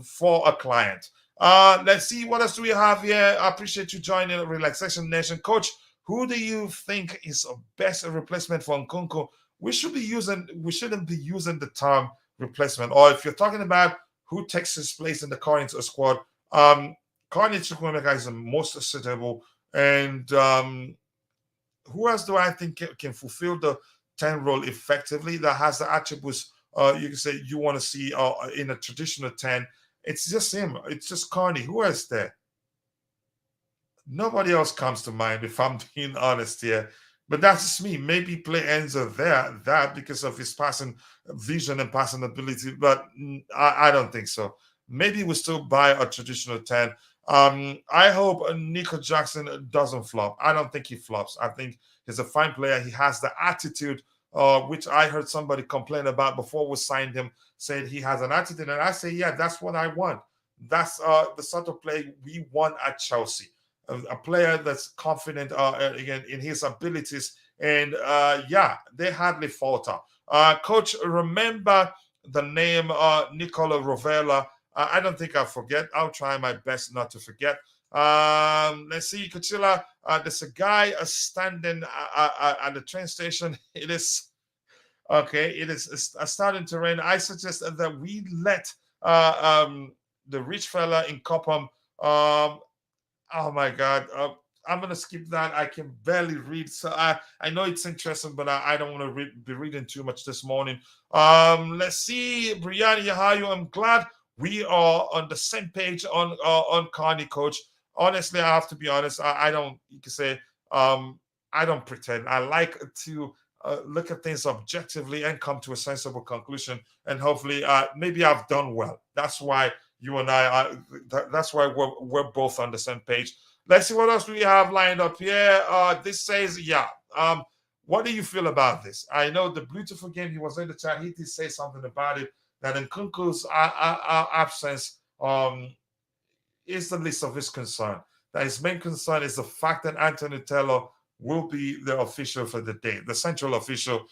Speaker 1: for a client. Let's see what else do we have here. I appreciate you joining Relaxation Nation. Coach, who do you think is a best replacement for Nkunku? We shouldn't be using the term replacement. Or if you're talking about who takes his place in the current squad, Carney Chukwuemeka is the most suitable. And who else do I think can fulfill the 10 role effectively that has the attributes you can say you want to see in a traditional 10? It's just him. It's just Carney. Who else there? Nobody else comes to mind, if I'm being honest here. But that's just me. Maybe play Enzo that because of his passing vision and passing ability, but I don't think so. Maybe we still buy a traditional 10. I hope Nico Jackson doesn't flop. I don't think he flops. I think he's a fine player. He has the attitude, which I heard somebody complain about before we signed him, said he has an attitude. And I say, yeah, that's what I want. That's the sort of play we want at Chelsea. A player that's confident again in his abilities, and they hardly falter. Coach, remember the name Nicola Rovella. I don't think I'll forget. I'll try my best not to forget. Let's see, Kachila. There's a guy standing at the train station. It is okay. It is starting to rain. I suggest that we let the rich fella in Cobham. Oh my God. I'm going to skip that. I can barely read. So I know it's interesting, but I don't want to be reading too much this morning. Let's see. Brianna Yahayo, I'm glad we are on the same page on Carney, Coach. Honestly, I have to be honest. I don't, you can say, I don't pretend. I like to look at things objectively and come to a sensible conclusion. And hopefully, maybe I've done well. That's why you and I, that's why we're both on the same page. Let's see what else we have lined up here. This says, what do you feel about this? I know the beautiful game, he was in the chat. He did say something about it, that Nkunku's absence is the least of his concern. That his main concern is the fact that Anthony Taylor will be the official for the day, the central official.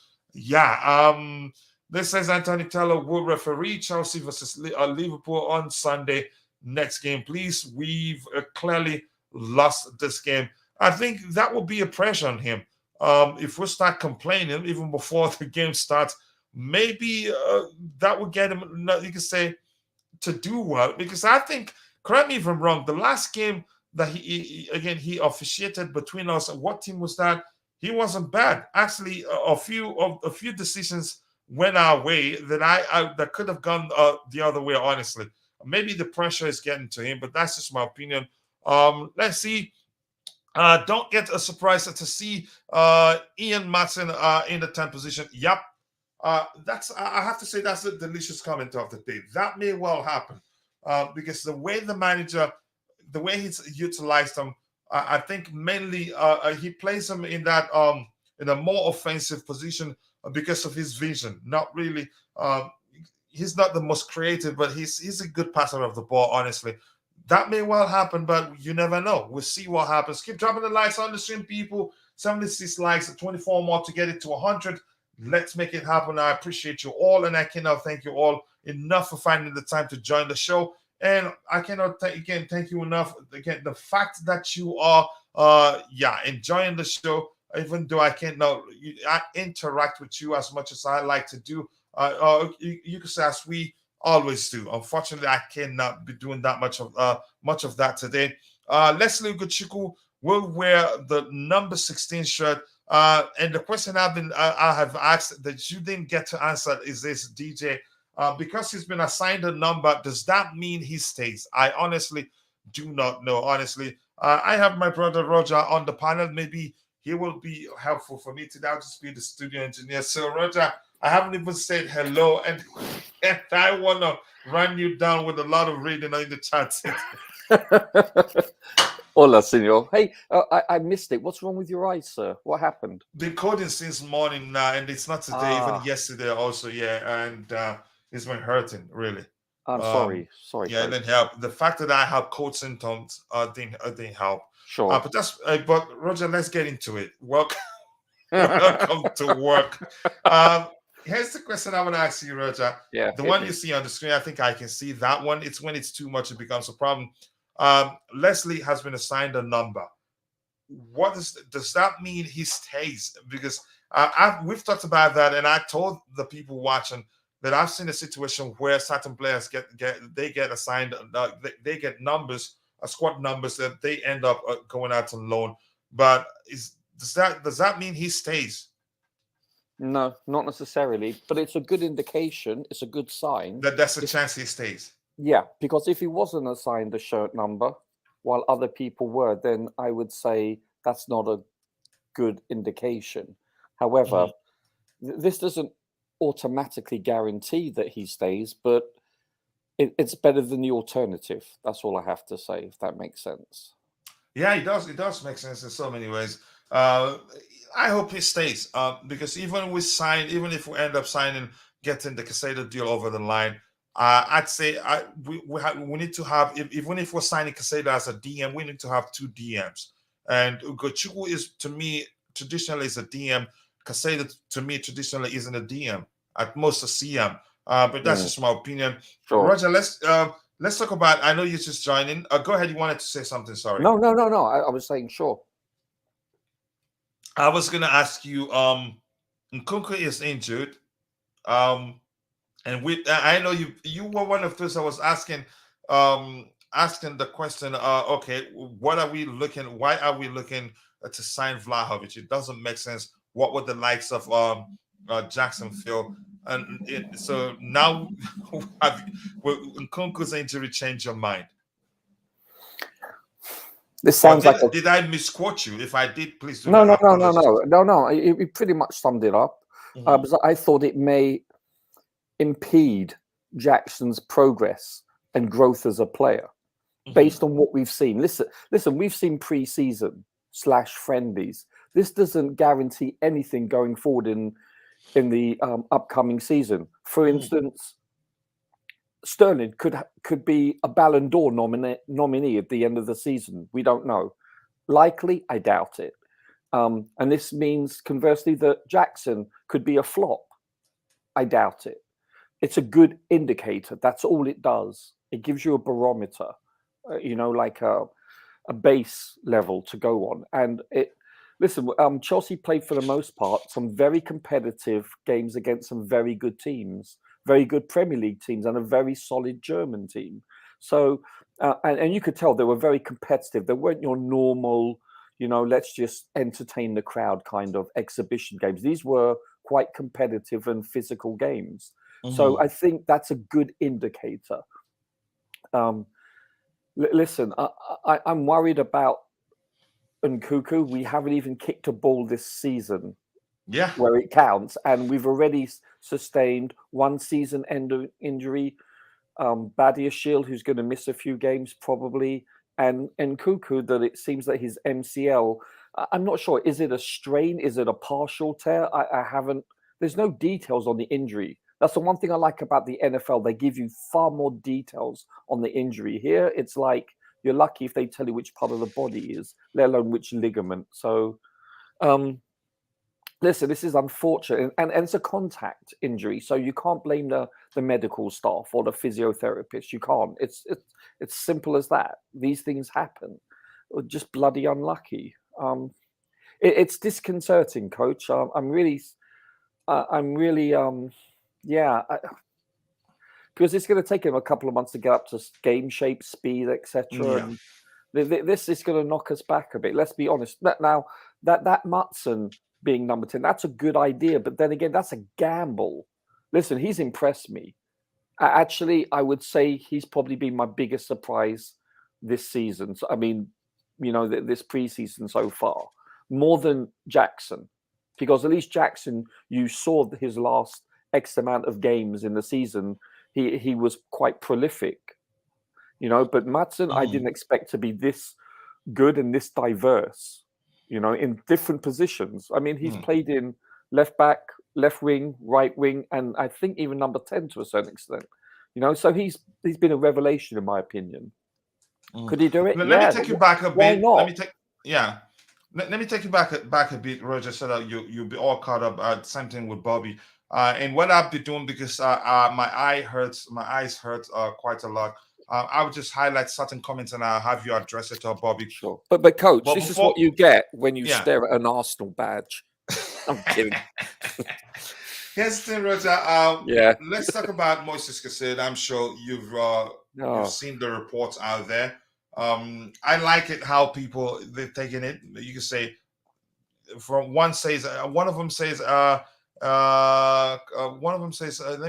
Speaker 1: This says Anthony Taylor will referee Chelsea versus Liverpool on Sunday. Next game, please. We've clearly lost this game. I think that will be a pressure on him. If we start complaining even before the game starts, maybe that will get him, you can say, to do well. Because I think correct me if I'm wrong. The last game that he officiated between us, what team was that? He wasn't bad. Actually, a few decisions went our way that that could have gone the other way. Honestly, maybe the pressure is getting to him, but that's just my opinion. Let's see. Don't get a surprise to see Ian Matson in the 10th position. Yep. I have to say that's a delicious comment of the day. That may well happen because the way the way he's utilized them, I think mainly he plays them in that in a more offensive position because of his vision. Not really. He's not the most creative, but he's a good passer of the ball. Honestly, that may well happen, but you never know. We'll see what happens. Keep dropping the likes on the stream, people. 76 likes, 24 more to get it to 100. Let's make it happen. I appreciate you all, and I cannot thank you all enough for finding the time to join the show. And I cannot thank you enough. Again, the fact that you are enjoying the show, even though I cannot interact with you as much as I like to do. You can say as we always do. Unfortunately, I cannot be doing that much of that today. Leslie Guchiku will wear the number 16 shirt. And the question I have asked that you didn't get to answer is this, DJ. Because he's been assigned a number, does that mean he stays? I honestly do not know. Honestly, I have my brother Roger on the panel. Maybe he will be helpful for me today. I'll just be the studio engineer. So, Roger, I haven't even said hello, and I want to run you down with a lot of reading in the chat.
Speaker 4: Hola, senor. Hey, I missed it. What's wrong with your eyes, sir? What happened?
Speaker 1: Been coding since morning now, and it's not today, even yesterday also, yeah, and it's been hurting, really.
Speaker 4: I'm sorry.
Speaker 1: Yeah, it didn't help. The fact that I have cold symptoms didn't help.
Speaker 4: Sure.
Speaker 1: But Roger, let's get into it. Welcome to work. Here's the question I want to ask you, Roger.
Speaker 4: Yeah.
Speaker 1: The one you see on the screen, I think I can see that one. It's when it's too much, it becomes a problem. Leslie has been assigned a number. Does that mean he stays? Because we've talked about that, and I told the people watching that I've seen a situation where certain players get assigned, they get numbers, squad numbers that they end up going out on loan. But does that mean he stays?
Speaker 4: No, not necessarily, but it's a good indication. It's a good sign
Speaker 1: That's a chance he stays.
Speaker 4: Yeah, because if he wasn't assigned a shirt number while other people were, then I would say that's not a good indication. However, this doesn't automatically guarantee that he stays, but it's better than the alternative. That's all I have to say, if that makes sense.
Speaker 1: Yeah, it does. It does make sense in so many ways. I hope he stays because even if we end up getting the Caicedo deal over the line, I'd say we need to have, even if we're signing Caicedo as a DM, we need to have two DMs. And Ugochukwu is, to me, traditionally is a DM. Caicedo, to me, traditionally isn't a DM. At most a CM. But that's just my opinion.
Speaker 4: Sure.
Speaker 1: Roger, let's talk about, I know you're just joining. Go ahead, you wanted to say something, sorry.
Speaker 4: No. I was saying sure.
Speaker 1: I was going to ask you, Nkunku is injured. And I know you were one of those I was asking the question, okay, why are we looking to sign Vlahovic? It doesn't make sense. What would the likes of Jackson feel? And so now, will Nkunku's injury change your mind?
Speaker 4: This sounds
Speaker 1: did I misquote you? If I did, please do.
Speaker 4: No. It pretty much summed it up. Because I thought it may impede Jackson's progress and growth as a player, based on what we've seen. Listen, we've seen pre-season / friendlies. This doesn't guarantee anything going forward in the upcoming season. For instance, Sterling could be a Ballon d'Or nominee at the end of the season. We don't know. Likely, I doubt it. And this means, conversely, that Jackson could be a flop. I doubt it. It's a good indicator. That's all it does. It gives you a barometer, like a base level to go on. And Chelsea played, for the most part, some very competitive games against some very good teams, very good Premier League teams, and a very solid German team. So, and you could tell they were very competitive. They weren't your normal, let's just entertain the crowd kind of exhibition games. These were quite competitive and physical games. So I think that's a good indicator. Listen, I'm worried about Nkuku. We haven't even kicked a ball this season.
Speaker 1: Yeah.
Speaker 4: Where it counts, and we've already sustained one season-end injury. Badiashile, who's going to miss a few games probably, and Nkuku, that it seems that his MCL. I'm not sure. Is it a strain? Is it a partial tear? I haven't. There's no details on the injury. That's the one thing I like about the NFL. They give you far more details on the injury. Here, it's like you're lucky if they tell you which part of the body is, let alone which ligament. So, listen, this is unfortunate, and it's a contact injury, so you can't blame the medical staff or the physiotherapist. You can't. It's simple as that. These things happen. Just bloody unlucky. It's disconcerting, Coach. I'm really, because it's going to take him a couple of months to get up to game shape, speed, etc.
Speaker 1: Yeah.
Speaker 4: And this is going to knock us back a bit. Let's be honest. Now that Mutson being number 10, that's a good idea, but then again, that's a gamble. Listen, he's impressed me. Actually, I would say he's probably been my biggest surprise this season. So, I mean, this preseason so far, more than Jackson, because at least Jackson, you saw his last X amount of games in the season. He was quite prolific, but Mutson, I didn't expect to be this good and this diverse. In different positions. I mean, he's played in left back, left wing, right wing, and I think even number 10 to a certain extent. So he's been a revelation in my opinion. Could he do it?
Speaker 1: Let me take you back a bit.
Speaker 4: Why not?
Speaker 1: Let me take you back a bit, Roger, so that you'll be all caught up. Same thing with Bobby. And what I've been doing, because my eyes hurt quite a lot. I would just highlight certain comments and I'll have you address it to Bobby.
Speaker 4: Sure. But Coach, this is what you get when you stare at an Arsenal badge. I'm kidding.
Speaker 1: Here's the thing, Roger. Let's talk about Moises Caicedo. I'm sure you've seen the reports out there. I like it how people they're taking it. You can say from one says one of them says let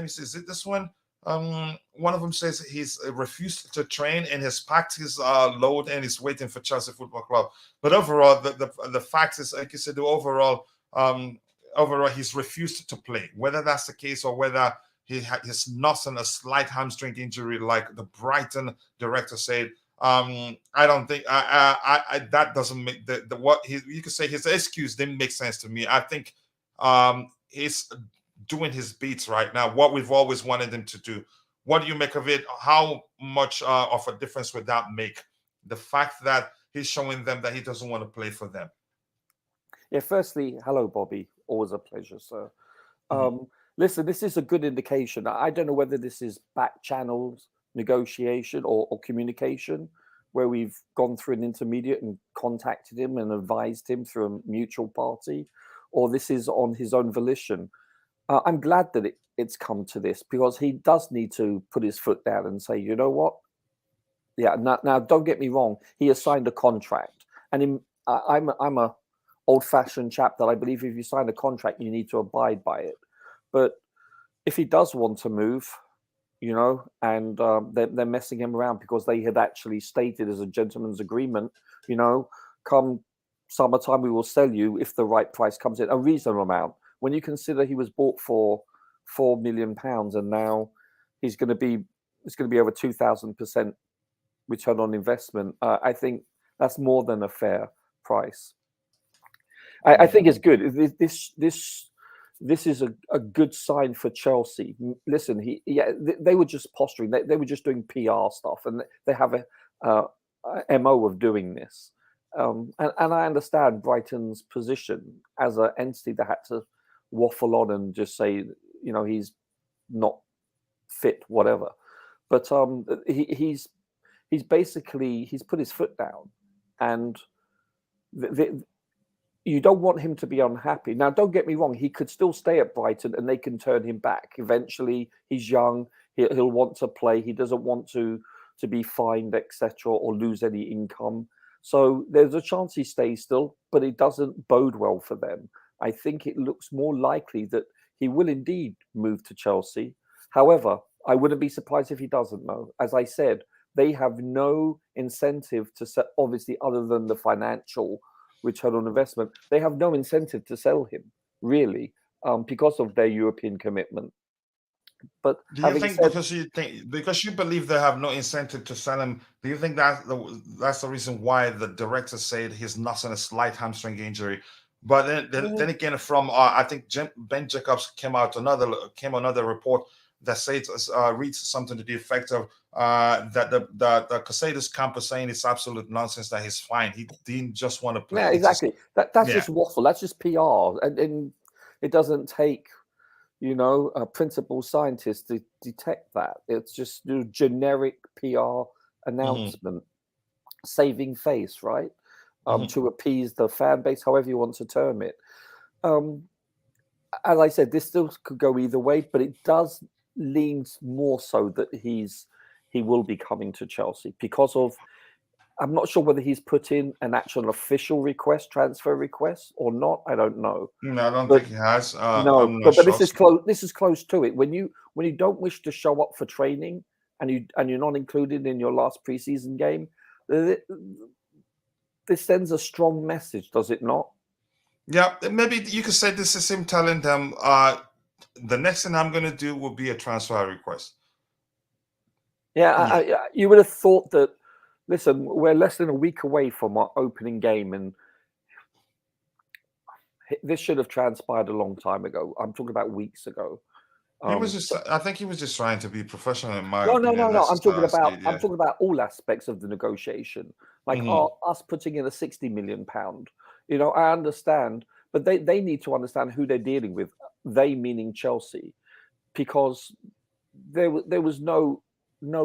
Speaker 1: me see, is it this one? One of them says he's refused to train and has packed his load and is waiting for Chelsea Football Club. But overall, the fact is, like you said, overall he's refused to play. Whether that's the case or whether he's not on a slight hamstring injury, like the Brighton director said, I don't think that doesn't make you could say his excuse didn't make sense to me. I think he's doing his beats right now, what we've always wanted him to do. What do you make of it? How much of a difference would that make? The fact that he's showing them that he doesn't want to play for them.
Speaker 4: Yeah, firstly, hello, Bobby. Always a pleasure, sir. Listen, this is a good indication. I don't know whether this is back channels, negotiation or communication, where we've gone through an intermediate and contacted him and advised him through a mutual party, or this is on his own volition. I'm glad that it's come to this, because he does need to put his foot down and say, you know what? Yeah. Now don't get me wrong. He has signed a contract, and I'm a old-fashioned chap that I believe if you sign a contract, you need to abide by it. But if he does want to move, and they're messing him around because they had actually stated as a gentleman's agreement, come summertime we will sell you if the right price comes in, a reasonable amount. When you consider he was bought for £4 million and now it's going to be over 2,000% return on investment, I think that's more than a fair price. I think it's good. This is a good sign for Chelsea. Listen, they were just posturing. They were just doing PR stuff, and they have a MO of doing this. And I understand Brighton's position as an entity that had to waffle on and just say, he's not fit, whatever. But he's put his foot down, and you don't want him to be unhappy. Now, don't get me wrong. He could still stay at Brighton and they can turn him back. Eventually, he's young. He'll want to play. He doesn't want to to be fined, etc., or lose any income. So there's a chance he stays still, but it doesn't bode well for them. I think it looks more likely that he will indeed move to Chelsea. However, I wouldn't be surprised if he doesn't, though. As I said, they have no incentive to sell, obviously, other than the financial return on investment. They have no incentive to sell him, really, because of their European commitment. But
Speaker 1: do you think because you believe they have no incentive to sell him? Do you think that's the reason why the director said he's nursing a slight hamstring injury? But then again, from I think Ben Jacobs came another report that says reads something to the effect of that the Caicedo's camp is saying it's absolute nonsense, that he's fine. He didn't just want to play.
Speaker 4: Yeah, exactly. That's just waffle. That's just PR, and it doesn't take a principal scientist to detect that. It's just generic PR announcement, saving face, right? To appease the fan base, however you want to term it. As I said, this still could go either way, but it does lean more so that he will be coming to Chelsea because of. I'm not sure whether he's put in an actual official transfer request or not. I don't know.
Speaker 1: No, I don't think he has.
Speaker 4: No, but this is close. This is close to it. When you don't wish to show up for training and you're not included in your last preseason game, this sends a strong message, does it not?
Speaker 1: Yeah, maybe you could say this is him telling them, the next thing I'm going to do will be a transfer request.
Speaker 4: Yeah, you would have thought that. Listen, we're less than a week away from our opening game, and this should have transpired a long time ago. I'm talking about weeks ago.
Speaker 1: I think he was just trying to be professional in my
Speaker 4: opinion. No. I'm talking about all aspects of the negotiation, like us putting in a £60 million. I understand, but they need to understand who they're dealing with. They meaning Chelsea, because there was no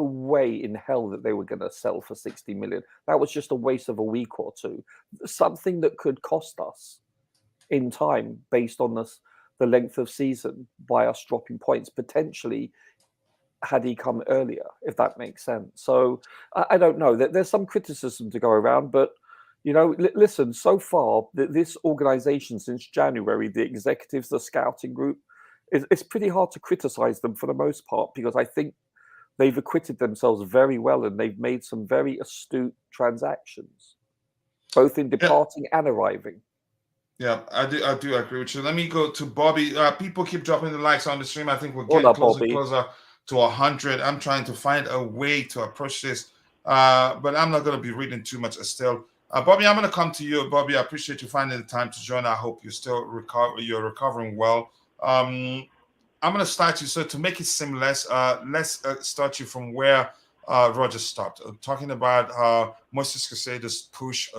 Speaker 4: way in hell that they were going to sell for 60 million. That was just a waste of a week or two. Something that could cost us in time based on the length of season by us dropping points, potentially had he come earlier, if that makes sense. So I don't know. There's some criticism to go around, but listen, so far this organization since January, the executives, the scouting group, it's pretty hard to criticize them for the most part, because I think they've acquitted themselves very well, and they've made some very astute transactions, both in departing and arriving.
Speaker 1: Yeah, I do agree with you. Let me go to Bobby. People keep dropping the likes on the stream. I think we're getting closer to 100. I'm trying to find a way to approach this, but I'm not going to be reading too much still. Bobby, I'm going to come to you. Bobby, I appreciate you finding the time to join. I hope you're still you're recovering well. I'm going to start you. So to make it seamless, let's start you from where Roger stopped. Talking about Moises Caicedo's push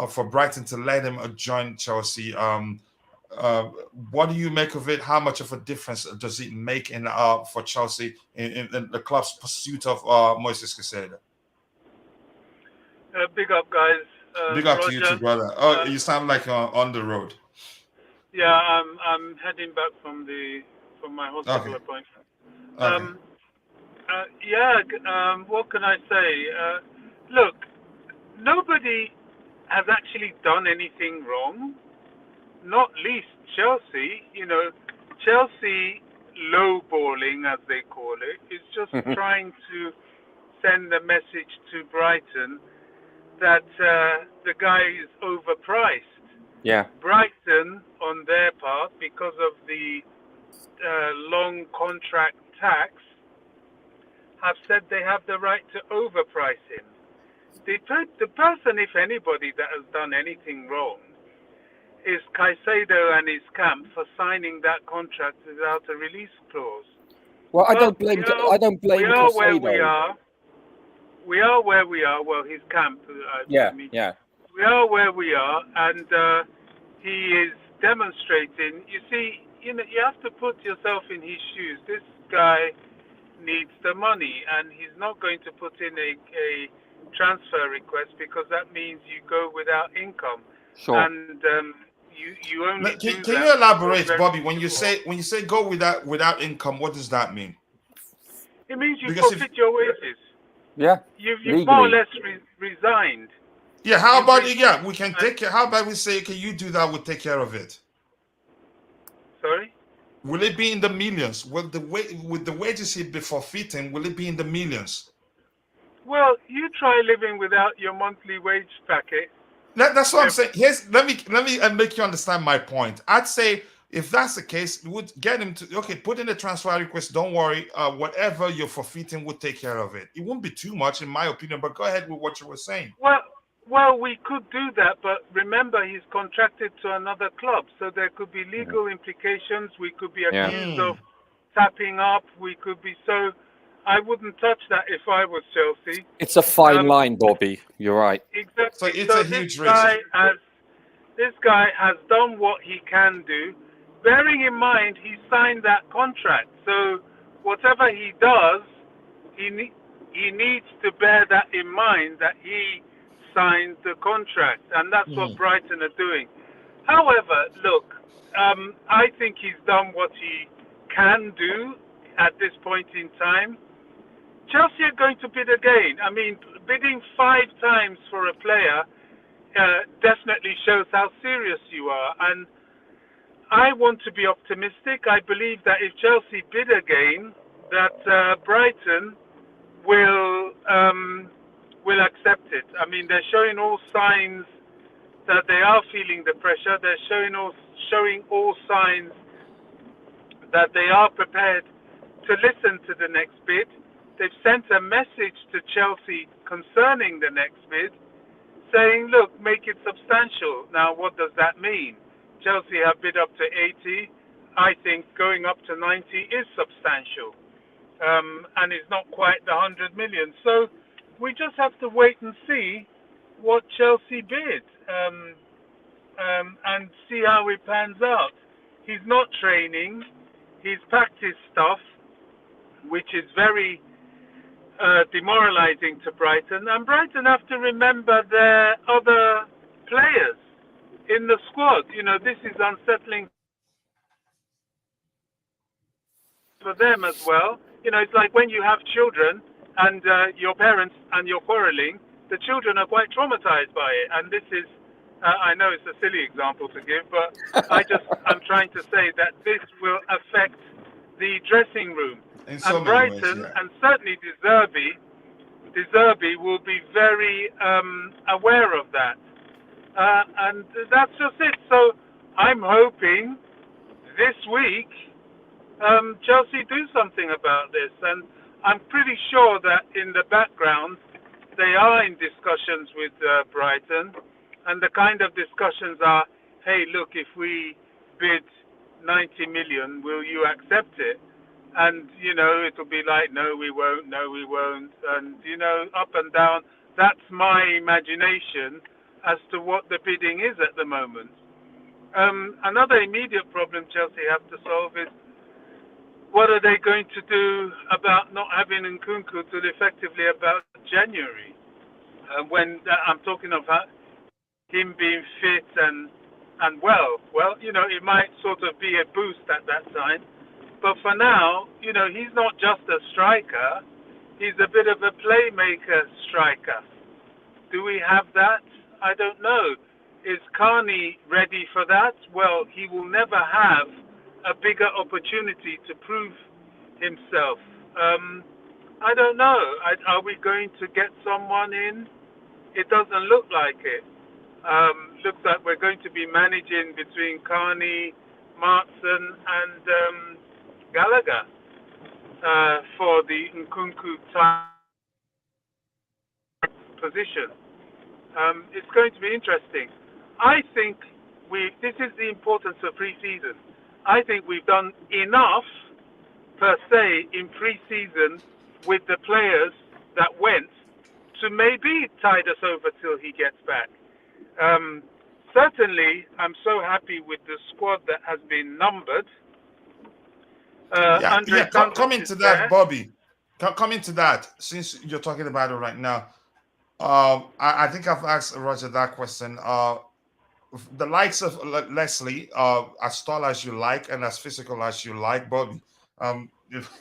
Speaker 1: for Brighton to let him join Chelsea. What do you make of it? How much of a difference does it make for Chelsea in the club's pursuit of Moises Caicedo?
Speaker 5: Big up, guys.
Speaker 1: Big up to you too, brother. You sound like on the road.
Speaker 5: Yeah, I'm heading back from my hospital appointment. What can I say? Look, nobody has actually done anything wrong. Not least Chelsea. Chelsea lowballing, as they call it, is just trying to send a message to Brighton that the guy is overpriced.
Speaker 4: Yeah.
Speaker 5: Brighton, on their part, because of the long contract tax, have said they have the right to overprice him. The person, if anybody, that has done anything wrong is Caicedo and his camp for signing that contract without a release clause.
Speaker 4: Well, I don't blame Caicedo.
Speaker 5: We are where we are. We are where we are. Well, his camp.
Speaker 4: Yeah.
Speaker 5: We are where we are, and he is demonstrating. You see, you have to put yourself in his shoes. This guy needs the money, and he's not going to put in a transfer request, because that means you go without income.
Speaker 4: Sure.
Speaker 5: And you only
Speaker 1: can you elaborate, Bobby? When you say go without income, what does that mean?
Speaker 5: It means you forfeit your wages.
Speaker 4: Yeah,
Speaker 5: You've more or
Speaker 4: legally.
Speaker 5: less resigned.
Speaker 1: Yeah, how
Speaker 5: You've
Speaker 1: about
Speaker 5: re-
Speaker 1: yeah, we can take care. How about we say, okay, you do that, we'll take care of it.
Speaker 5: Sorry.
Speaker 1: Will it be in the millions? With the wages he'd be forfeiting, will it be in the millions?
Speaker 5: Well, you try living without your monthly wage packet.
Speaker 1: That's what I'm
Speaker 5: Ev-
Speaker 1: saying. Here's let me make you understand my point. I'd say if that's the case, we would get him to okay, put in the transfer request. Don't worry, whatever you're forfeiting, we'll take care of it. It won't be too much, in my opinion. But go ahead with what you were saying.
Speaker 5: Well, we could do that, but remember he's contracted to another club, so there could be legal implications. We could be
Speaker 4: Yeah.
Speaker 5: accused of tapping up. We could be so. I wouldn't touch that if I was Chelsea.
Speaker 4: It's a fine line, Bobby. You're right.
Speaker 5: Exactly.
Speaker 1: So it's a huge risk.
Speaker 5: This guy has done what he can do, bearing in mind he signed that contract. So whatever he does, he needs to bear that in mind that he signed the contract, and that's what Brighton are doing. However, look, I think he's done what he can do at this point in time. Chelsea are going to bid again. I mean, bidding 5 times for a player definitely shows how serious you are. And I want to be optimistic. I believe that if Chelsea bid again, that Brighton will accept it. I mean, they're showing all signs that they are feeling the pressure. They're showing all signs that they are prepared to listen to the next bid. They've sent a message to Chelsea concerning the next bid, saying, look, make it substantial. Now, what does that mean? Chelsea have bid up to 80. I think going up to 90 is substantial. And it's not quite the 100 million. So we just have to wait and see what Chelsea bid and see how it pans out. He's not training. He's packed his stuff, which is very demoralizing to Brighton. And Brighton have to remember their other players in the squad. You know, this is unsettling for them as well. You know, it's like when you have children and your parents and you're quarreling, the children are quite traumatized by it. And this is, I know it's a silly example to give, but I'm trying to say that this will affect the dressing room.
Speaker 1: In so
Speaker 5: And
Speaker 1: many ways,
Speaker 5: Brighton,
Speaker 1: yeah.
Speaker 5: and certainly De Zerbi will be very aware of that. And that's just it. So I'm hoping this week Chelsea do something about this. And I'm pretty sure that in the background they are in discussions with Brighton. And the kind of discussions are, hey, look, if we bid 90 million, will you accept it? And, you know, it'll be like, no, we won't, no, we won't. And, you know, up and down. That's my imagination as to what the bidding is at the moment. Another immediate problem Chelsea have to solve is what are they going to do about not having Nkunku till effectively about January? When I'm talking of him being fit and well. Well, you know, it might sort of be a boost at that time. But for now, you know, he's not just a striker. He's a bit of a playmaker striker. Do we have that? I don't know. Is Carney ready for that? Well, he will never have a bigger opportunity to prove himself. I don't know. Are we going to get someone in? It doesn't look like it. Looks like we're going to be managing between Carney, Martson, and Gallagher for the Nkunku type position. It's going to be interesting. I think this is the importance of pre-season. I think we've done enough per se in pre-season with the players that went to maybe tide us over till he gets back. Certainly, I'm so happy with the squad that has been numbered.
Speaker 1: Coming to that, Bobby. Coming to that, since you're talking about it right now, I think I've asked Roger that question. The likes of Leslie, as tall as you like and as physical as you like, Bobby.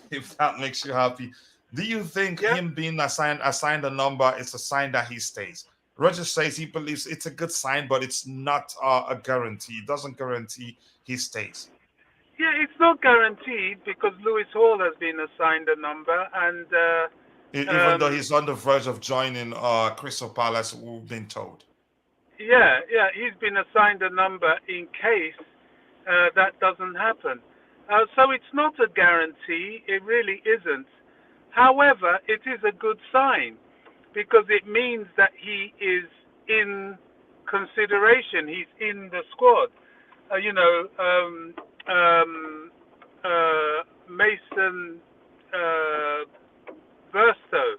Speaker 1: If that makes you happy, Do you think
Speaker 5: Yeah.
Speaker 1: him being assigned a number is a sign that he stays? Roger says he believes it's a good sign, but it's not a guarantee. It doesn't guarantee he stays.
Speaker 5: Yeah, it's not guaranteed because Lewis Hall has been assigned a number, and
Speaker 1: Even though he's on the verge of joining Crystal Palace, we've been told.
Speaker 5: yeah, he's been assigned a number in case that doesn't happen. So it's not a guarantee. It really isn't. However, it is a good sign because it means that he is in consideration. He's in the squad. Mason Burstow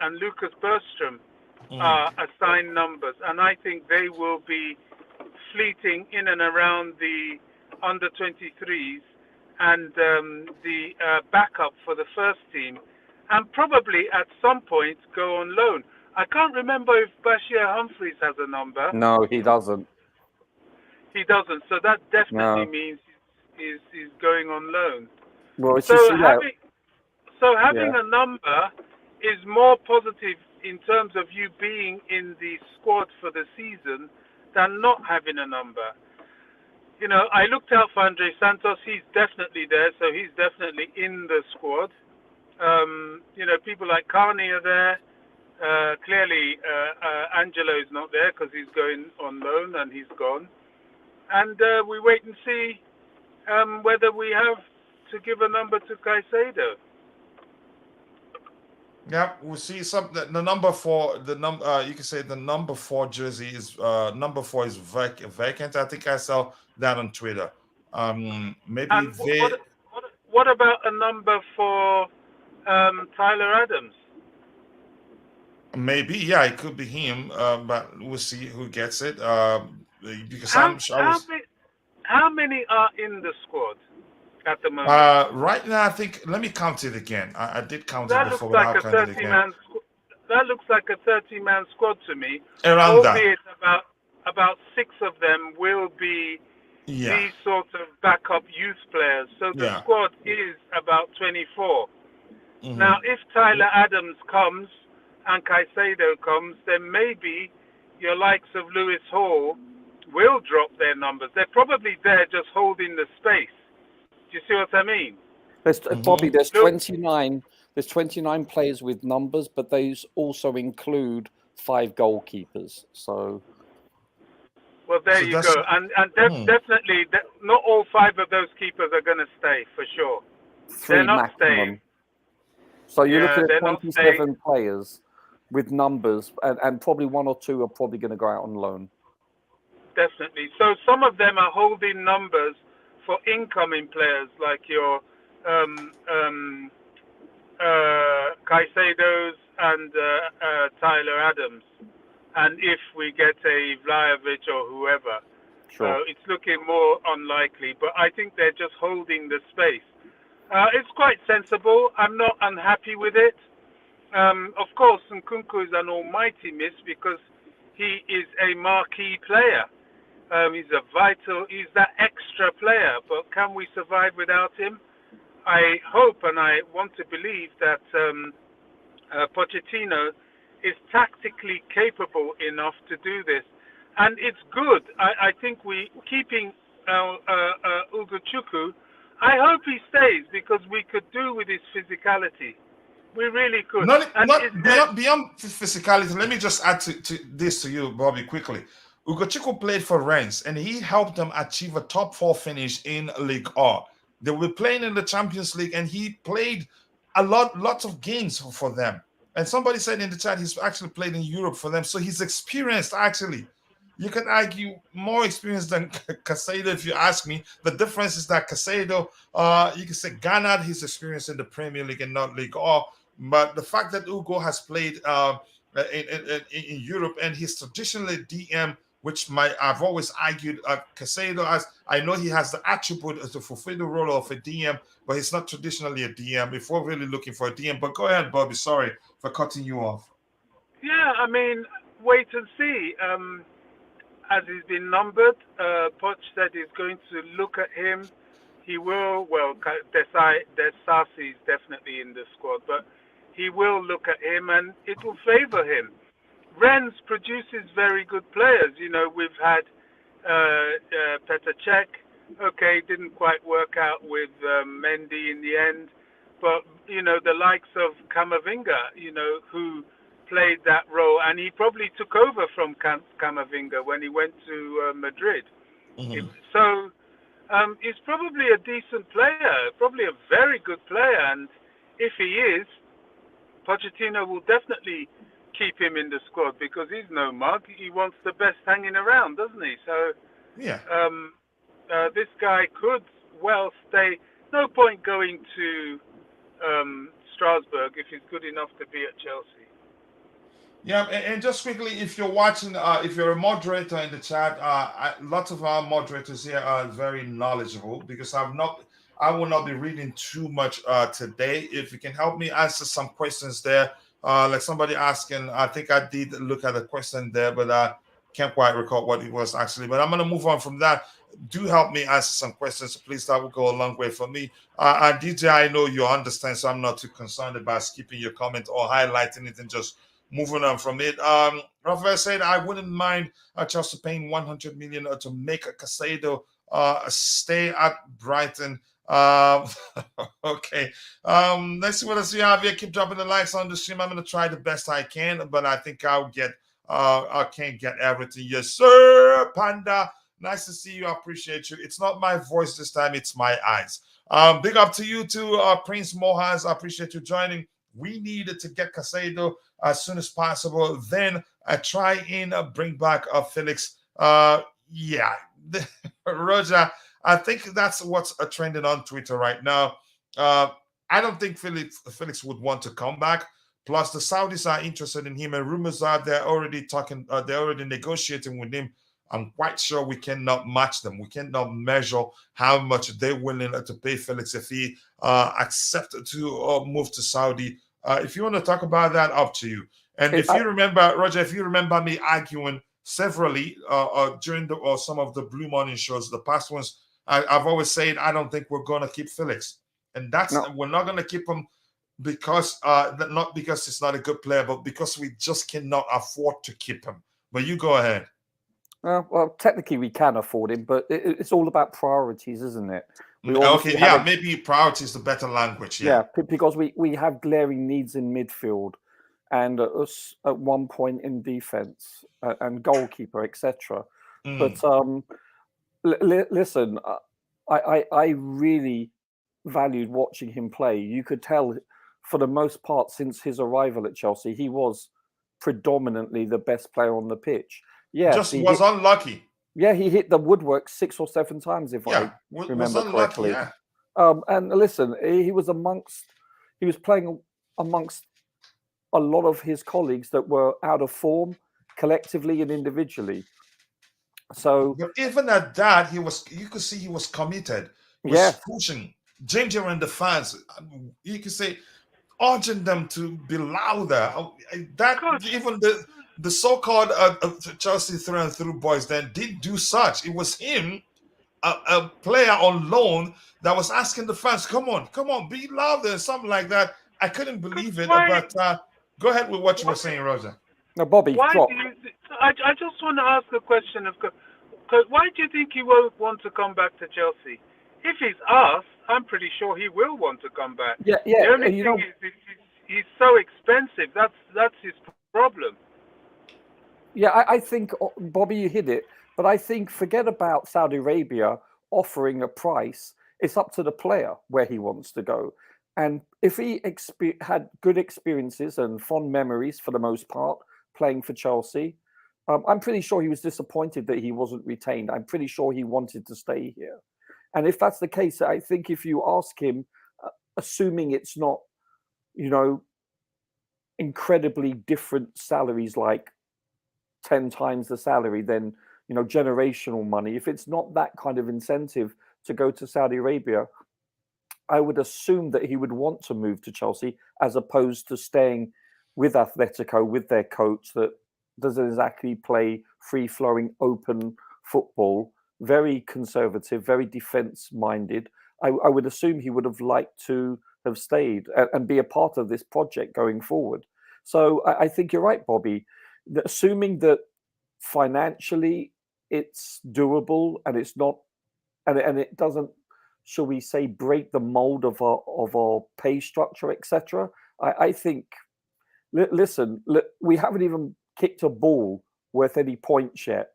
Speaker 5: and Lucas Bergstrom are assigned numbers, and I think they will be fleeting in and around the under 23s and the backup for the first team, and probably at some point go on loan. I can't remember if Bashir Humphreys has a number.
Speaker 4: No, he doesn't.
Speaker 5: He doesn't, so that definitely
Speaker 4: No.
Speaker 5: means he's going on loan.
Speaker 4: Well, it's
Speaker 5: So
Speaker 4: just,
Speaker 5: having a number is more positive in terms of you being in the squad for the season than not having a number. You know, I looked out for Andre Santos. He's definitely there, so he's definitely in the squad. You know, people like Carney are there. Clearly, Angelo is not there because he's going on loan and he's gone. And we wait and see whether we have to give a number to Caicedo.
Speaker 1: Yeah, we'll see something. The number four, you can say the number 4 jersey is number 4 is vacant. I think I saw that on Twitter. Maybe
Speaker 5: And what about a number for Tyler Adams?
Speaker 1: maybe, yeah, it could be him. But we'll see who gets it. Because
Speaker 5: How many are in the squad at the moment?
Speaker 1: Right now, I think. Let me count it again. I did count
Speaker 5: That
Speaker 1: it
Speaker 5: looks
Speaker 1: before,
Speaker 5: like
Speaker 1: but
Speaker 5: a
Speaker 1: I'll count it again.
Speaker 5: 30-man. That looks like a 30-man squad to me.
Speaker 1: Around that.
Speaker 5: Albeit about 6 of them will be these sort of backup youth players. So the squad is about 24.
Speaker 1: Mm-hmm.
Speaker 5: Now, if Tyler Adams comes and Caicedo comes, then maybe your likes of Lewis Hall will drop their numbers. They're probably there just holding the space. Do you see what I mean?
Speaker 4: Bobby, there's 29. There's 29 players with numbers, but those also include 5 goalkeepers. So,
Speaker 5: well, there you go. And definitely, not all 5 of those keepers are going to stay for sure.
Speaker 4: 3
Speaker 5: They're not
Speaker 4: maximum.
Speaker 5: staying.
Speaker 4: So you're looking at 27 players with numbers, and probably 1 or 2 are probably going to go out on loan.
Speaker 5: Definitely. So some of them are holding numbers for incoming players like your Caicedos and Tyler Adams. And if we get a Vlahovic or whoever, it's looking more unlikely. But I think they're just holding the space. It's quite sensible. I'm not unhappy with it. Of course, Nkunku is an almighty miss because he is a marquee player. He's that extra player. But can we survive without him? I hope and I want to believe that Pochettino is tactically capable enough to do this. And it's good. I think keeping Ugochukwu, I hope he stays because we could do with his physicality. We really could.
Speaker 1: Beyond physicality, let me just add to this to you, Bobby, quickly. Ugochukwu played for Rennes, and he helped them achieve a top 4 finish in Ligue 1. They were playing in the Champions League, and he played lots of games for them. And somebody said in the chat he's actually played in Europe for them, so he's experienced. Actually, you can argue more experienced than Caicedo if you ask me. The difference is that Caicedo, you can say garnered his experience in the Premier League and not Ligue 1. But the fact that Ugo has played in Europe and he's traditionally DM, which I've always argued Caicedo, as I know he has the attribute to fulfill the role of a DM, but he's not traditionally a DM if we're really looking for a DM. But go ahead, Bobby. Sorry for cutting you off.
Speaker 5: Yeah, I mean, wait and see. As he's been numbered, Poch said he's going to look at him. he will. Well, Desasi is definitely in the squad, but he will look at him and it will favour him. Rennes produces very good players. You know, we've had Petr Cech. Okay, didn't quite work out with Mendy in the end, but you know, the likes of Camavinga, you know, who played that role, and he probably took over from Camavinga when he went to Madrid. So he's probably a decent player, probably a very good player, and if he is, Pochettino will definitely keep him in the squad because he's no mug. He wants the best hanging around, doesn't he? So
Speaker 1: Yeah.
Speaker 5: this guy could well stay. No point going to Strasbourg if he's good enough to be at Chelsea.
Speaker 1: Yeah, and just quickly, if you're watching, if you're a moderator in the chat, lots of our moderators here are very knowledgeable because I will not be reading too much today. If you can help me answer some questions there, like somebody asking, I think I did look at a question there, but I can't quite recall what it was actually. But I'm going to move on from that. Do help me answer some questions, please. That will go a long way for me. And DJ, I know you understand, so I'm not too concerned about skipping your comment or highlighting it and just moving on from it. Rafael said, I wouldn't mind Chelsea paying 100 million to make a Caicedo stay at Brighton. Okay. Let's see what else we have here. Keep dropping the likes on the stream. I'm going to try the best I can, but I think I can't get everything. Yes, sir, Panda. Nice to see you. I appreciate you. It's not my voice this time. It's my eyes. Big up to you too, Prince Mohaz. I appreciate you joining. We needed to get Caicedo as soon as possible. Then try and bring back Felix. Yeah, Roger. I think that's what's trending on Twitter right now. I don't think Felix would want to come back. Plus, the Saudis are interested in him, and rumors are they're already talking. They're already negotiating with him. I'm quite sure we cannot match them. We cannot measure how much they're willing to pay Felix if he accepted to move to Saudi. If you want to talk about that, up to you. And if you remember, Roger, if you remember me arguing severally during some of the Blue Morning shows, the past ones, I've always said I don't think we're going to keep Felix. And we're not going to keep him because not because he's not a good player, but because we just cannot afford to keep him. But you go ahead.
Speaker 4: Well, technically we can afford him, but it's all about priorities, isn't it?
Speaker 1: Maybe priority is the better language.
Speaker 4: Yeah, because we have glaring needs in midfield, and us at one point in defense and goalkeeper, etc. But listen, I really valued watching him play. You could tell, for the most part, since his arrival at Chelsea, he was predominantly the best player on the pitch. Yeah,
Speaker 1: just was unlucky.
Speaker 4: Yeah, he hit the woodwork 6 or 7 times, if I remember correctly.
Speaker 1: Yeah.
Speaker 4: And listen, he was playing amongst a lot of his colleagues that were out of form, collectively and individually. So,
Speaker 1: but even at that, you could see he was committed. He was pushing, gingering the fans. You could say, urging them to be louder. Even the so-called Chelsea through and through boys then did do such. It was him, a player on loan, that was asking the fans, come on, be louder, something like that. I couldn't believe it, but go ahead with what you were saying, Roger.
Speaker 4: No, Bobby, drop.
Speaker 5: I just want to ask a question. Why do you think he won't want to come back to Chelsea? If he's asked, I'm pretty sure he will want to come back.
Speaker 4: Yeah.
Speaker 5: The only thing is he's so expensive. That's his problem.
Speaker 4: Yeah, I think, Bobby, you hit it. But I think, forget about Saudi Arabia offering a price. It's up to the player where he wants to go. And if he had good experiences and fond memories, for the most part, playing for Chelsea, I'm pretty sure he was disappointed that he wasn't retained. I'm pretty sure he wanted to stay here. And if that's the case, I think if you ask him, assuming it's not, incredibly different salaries, like 10 times the salary, then, generational money, if it's not that kind of incentive to go to Saudi Arabia, I would assume that he would want to move to Chelsea as opposed to staying with Atletico, with their coach that doesn't exactly play free-flowing, open football, very conservative, very defense-minded. I would assume he would have liked to have stayed and be a part of this project going forward. So I think you're right, Bobby. Assuming that financially it's doable and it's not, and it doesn't, shall we say, break the mold of our pay structure, etc. I think. Listen, we haven't even kicked a ball worth any points yet,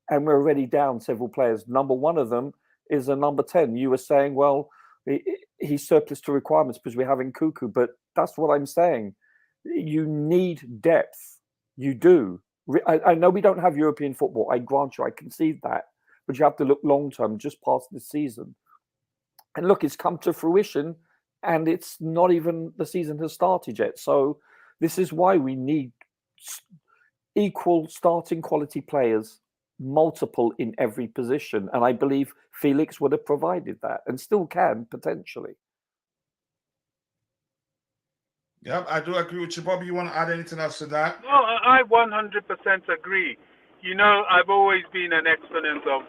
Speaker 4: and we're already down several players. Number one of them is a number 10. You were saying, well, he's surplus to requirements because we're having Cuckoo, but that's what I'm saying. You need depth. You do. I know we don't have European football. I grant you, I concede that, but you have to look long term, just past the season. And look, it's come to fruition, and it's not even the season has started yet. So this is why we need equal starting quality players, multiple in every position. And I believe Felix would have provided that and still can potentially.
Speaker 1: Yeah, I do agree with you. Bobby, you want to add anything else to that?
Speaker 5: No, I 100% agree. You know, I've always been an exponent of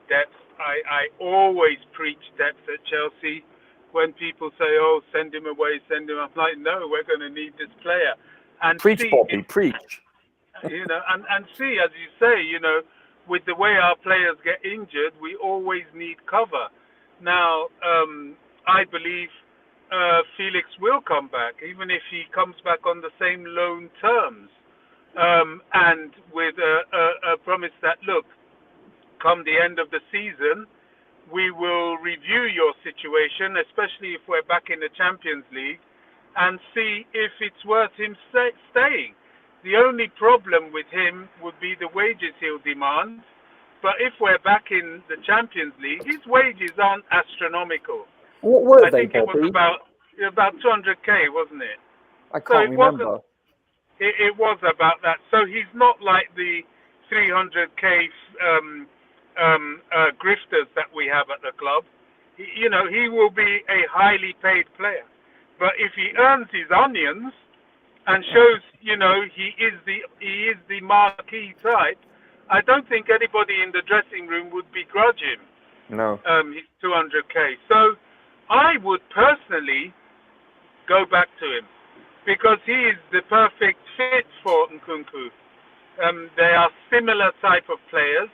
Speaker 5: depth. I always preach depth at Chelsea. When people say, "Oh, send him away, send him," I'm like, "No, we're going to need this player." And
Speaker 4: preach,
Speaker 5: see,
Speaker 4: Bobby, preach.
Speaker 5: You know, and see, as you say, you know, with the way our players get injured, we always need cover. Now, I believe Felix will come back, even if he comes back on the same loan terms, and with a promise that, look, come the end of the season, we will review your situation, especially if we're back in the Champions League, and see if it's worth him staying. The only problem with him would be the wages he'll demand. But if we're back in the Champions League, his wages aren't astronomical.
Speaker 4: What were
Speaker 5: I
Speaker 4: they,
Speaker 5: think it
Speaker 4: Bobby?
Speaker 5: was about 200k, wasn't it?
Speaker 4: I can't remember.
Speaker 5: It was about that. So he's not like the 300k grifters that we have at the club. You know, he will be a highly paid player. But if he earns his onions and shows, you know, he is the marquee type, I don't think anybody in the dressing room would begrudge him.
Speaker 4: No.
Speaker 5: His 200k. So I would personally go back to him because he is the perfect fit for Nkunku. They are similar type of players.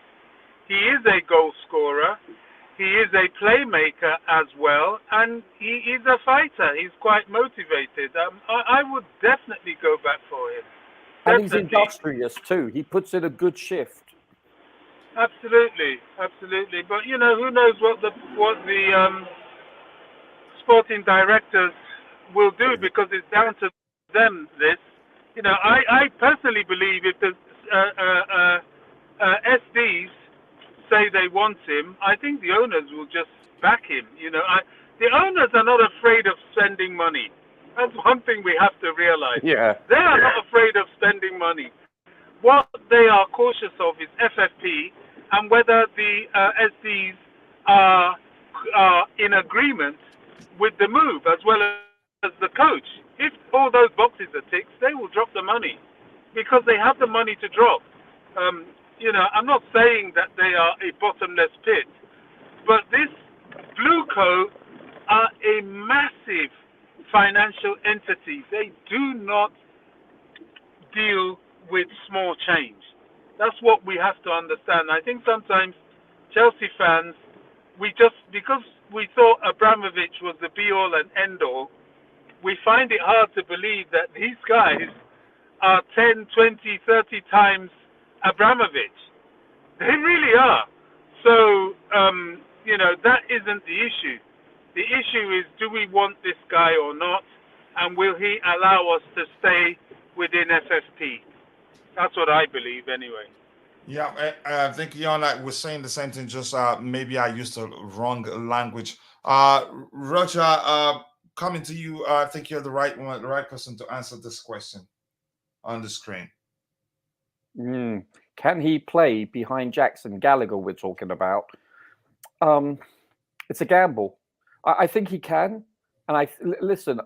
Speaker 5: He is a goal scorer. He is a playmaker as well, and he is a fighter. He's quite motivated. I would definitely go back for him.
Speaker 4: And he's industrious too. He puts in a good shift.
Speaker 5: Absolutely, absolutely. But you know, who knows what the sporting directors will do, because it's down to them. This, you know, I personally believe if the SDs say they want him, I think the owners will just back him. You know, the owners are not afraid of spending money. That's one thing we have to realize.
Speaker 4: Yeah.
Speaker 5: They are not afraid of spending money. What they are cautious of is FFP and whether the SDs are in agreement with the move as well as the coach. If all those boxes are ticked, they will drop the money because they have the money to drop. You know, I'm not saying that they are a bottomless pit, but this Blue Co are a massive financial entity. They do not deal with small change. That's what we have to understand. I think sometimes Chelsea fans, because we thought Abramovich was the be-all and end-all, we find it hard to believe that these guys are 10, 20, 30 times Abramovich. They really are. So, you know, that isn't the issue. The issue is, do we want this guy or not? And will he allow us to stay within FFP? That's what I believe anyway.
Speaker 1: Yeah, I think Jan, was saying the same thing, just maybe I used the wrong language. Roger, coming to you, I think you're the right one, the right person to answer this question on the screen.
Speaker 4: Can he play behind Jackson? Gallagher we're talking about. It's a gamble. I think he can. And listen,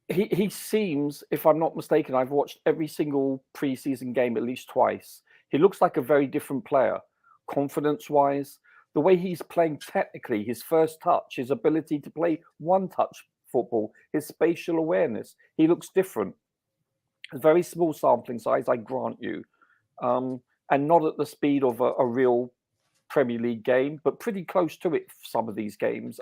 Speaker 4: he seems, if I'm not mistaken, I've watched every single preseason game at least twice. He looks like a very different player, confidence-wise. the way he's playing technically, his first touch, his ability to play one-touch football, his spatial awareness, he looks different. A very small sampling size, I grant you, and not at the speed of a real Premier League game, but pretty close to it for some of these games.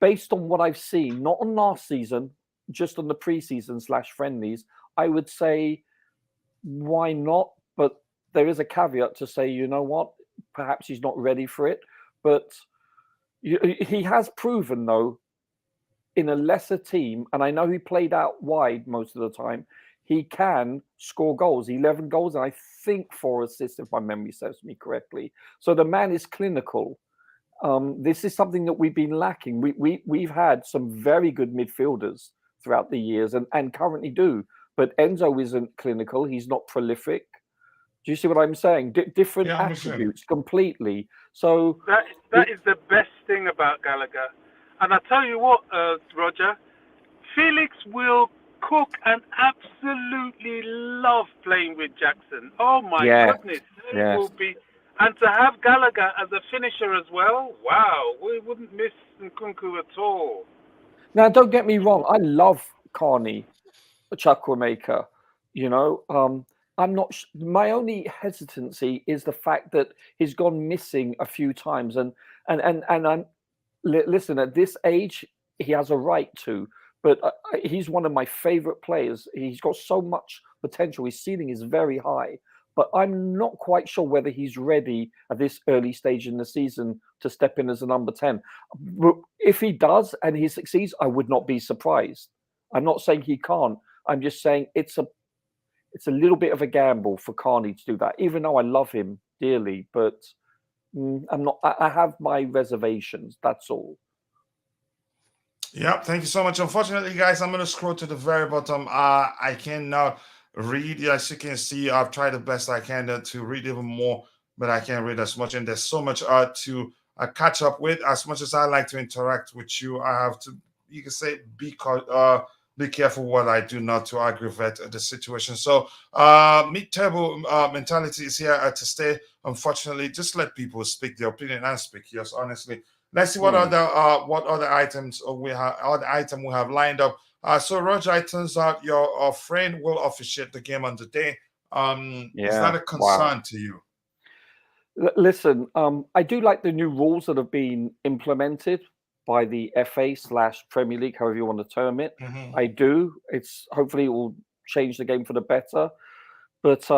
Speaker 4: Based on what I've seen, not on last season, just on the preseason / friendlies, I would say, why not? But there is a caveat to say, you know what, perhaps he's not ready for it. But he has proven, though, in a lesser team, and I know he played out wide most of the time, he can score goals, 11 goals, and I think 4 assists, if my memory serves me correctly. So the man is clinical. This is something that we've been lacking. We've had some very good midfielders throughout the years and currently do, but Enzo isn't clinical. He's not prolific. Do you see what I'm saying? Different attributes completely. So
Speaker 5: that is the best thing about Gallagher. And I tell you what, Roger, Felix will cook and absolutely love playing with Jackson. Oh my goodness, it will be. And to have Gallagher as a finisher as well, wow, we wouldn't miss Nkunku at all.
Speaker 4: Now, don't get me wrong, I love Carney, Chukwuemeka. You know, I'm not. My only hesitancy is the fact that he's gone missing a few times, and listen, at this age, he has a right to. But he's one of my favorite players. He's got so much potential. His ceiling is very high. But I'm not quite sure whether he's ready at this early stage in the season to step in as a number 10. But if he does and he succeeds, I would not be surprised. I'm not saying he can't. I'm just saying it's a little bit of a gamble for Carney to do that, even though I love him dearly. But I'm not. I have my reservations. That's all.
Speaker 1: Yeah, thank you so much. Unfortunately, guys, I'm going to scroll to the very bottom. I cannot read. As you can see, I've tried the best I can to read even more, but I can't read as much. And there's so much to catch up with. As much as I like to interact with you, I have to, you can say, be careful what I do not to aggravate the situation. So mid-table mentality is here to stay. Unfortunately, just let people speak their opinion and speak yours honestly. Let's see what other items we have lined up. So Roger, it turns out your friend will officiate the game on the day. Is that a concern to you?
Speaker 4: Listen, I do like the new rules that have been implemented by the FA / Premier League, however you want to term it.
Speaker 1: Mm-hmm.
Speaker 4: I do. Hopefully it will change the game for the better. But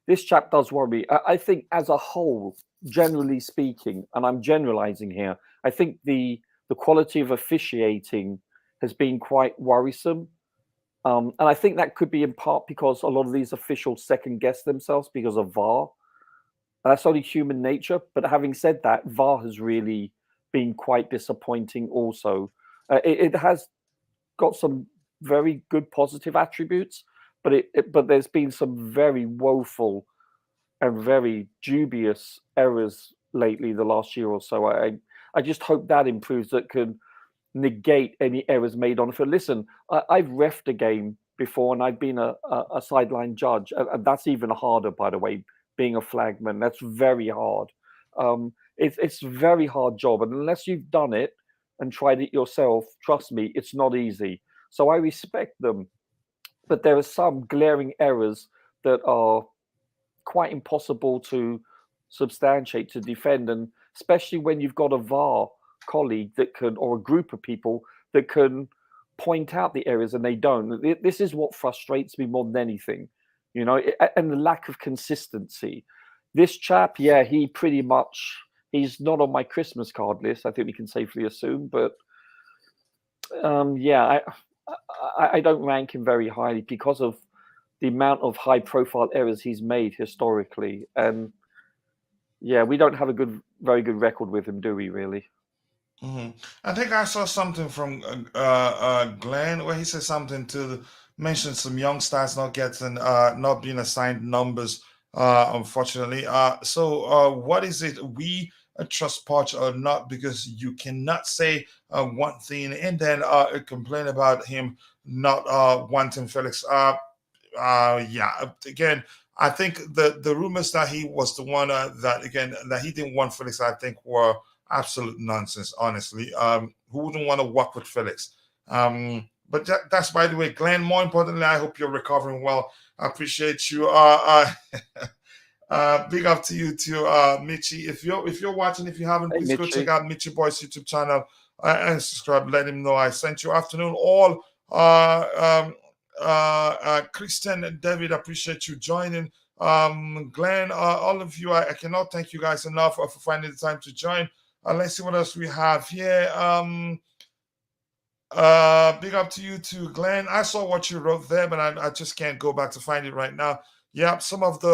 Speaker 4: this chap does worry me. I think as a whole, generally speaking, and I'm generalizing here, I think the quality of officiating has been quite worrisome. And I think that could be in part because a lot of these officials second guess themselves because of VAR. That's only human nature. But having said that, VAR has really been quite disappointing also. It has got some very good positive attributes, but there's been some very woeful and very dubious errors lately the last year or so. I just hope that improves, that can negate any errors made on the field. Listen, I've refed a game before and I've been a sideline judge, and that's even harder, by the way, being a flagman. That's very hard. It's a very hard job, and unless you've done it and tried it yourself, trust me, it's not easy. So I respect them, but there are some glaring errors that are quite impossible to substantiate, to defend, and especially when you've got a VAR colleague that can, or a group of people that can point out the errors and they don't. This is what frustrates me more than anything, you know, and the lack of consistency. This chap, he pretty much, he's not on my Christmas card list, I think we can safely assume, but I don't rank him very highly because of the amount of high-profile errors he's made historically, and we don't have a very good record with him, do we? Really?
Speaker 1: Mm-hmm. I think I saw something from Glenn where he said something to mention some young stars not being assigned numbers, unfortunately. So what is it? We trust Poch or not? Because you cannot say one thing and then complain about him not wanting Felix. Again, I think the rumors that he was the one that he didn't want Felix, I think were absolute nonsense. Honestly, who wouldn't want to work with Felix? But that's by the way, Glenn. More importantly, I hope you're recovering well. I appreciate you. Big up to you too, Michi. If you're watching, if you haven't,
Speaker 4: Hey,
Speaker 1: please go check
Speaker 4: Mitchie.
Speaker 1: out Michi Boy's YouTube channel and subscribe. Let him know I sent you. Afternoon, all. Christian and David, appreciate you joining. Glenn, all of you, I cannot thank you guys enough for finding the time to join. Let's see what else we have here. Big up to you too, Glenn. I saw what you wrote there, but I just can't go back to find it right now. Yeah, some of the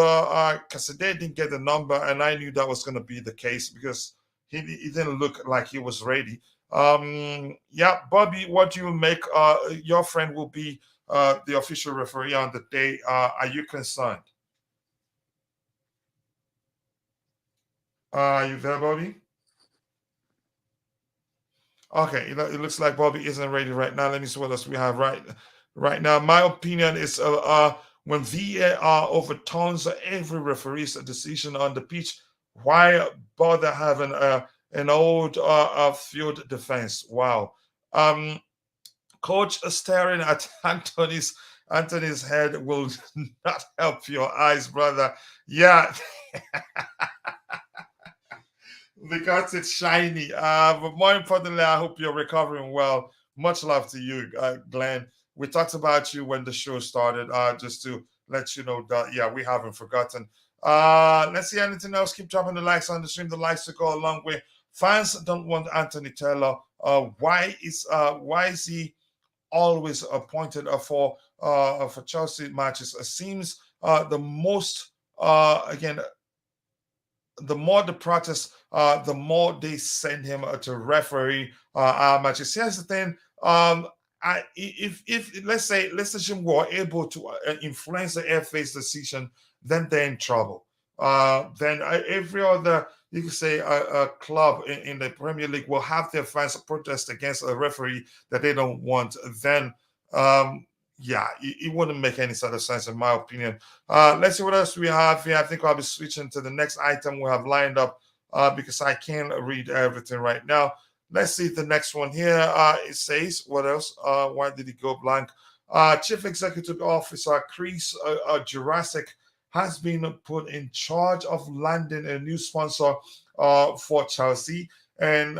Speaker 1: Caicedo didn't get the number, and I knew that was going to be the case because he didn't look like he was ready. Yeah, Bobby, what do you make? Your friend will be the official referee on the day. Are you concerned? Are you there, Bobby? Okay, it looks like Bobby isn't ready right now. Let me see what else we have right now. My opinion is when VAR overturns every referee's decision on the pitch, why bother having an old field defense? Wow. Coach staring at Anthony's head will not help your eyes, brother. Yeah. Because it's shiny. But more importantly, I hope you're recovering well. Much love to you, Glenn. We talked about you when the show started, just to let you know that, yeah, we haven't forgotten. Let's see anything else. Keep dropping the likes on the stream. The likes to go a long way. Fans don't want Anthony Taylor. Why is he always appointed for Chelsea matches? It seems the most again, the more the protest, the more they send him to referee our matches. Here's the thing: if let's assume we're able to influence the FA's decision, then they're in trouble. Then every other, you could say, a club in the Premier League will have their fans protest against a referee that they don't want. Then yeah, it wouldn't make any sort of sense in my opinion. Let's see what else we have here. I think I'll be switching to the next item we have lined up because I can't read everything right now. Let's see the next one here. It says, what else? Why did it go blank? Chief Executive Officer Chris Jurassic has been put in charge of landing a new sponsor for Chelsea and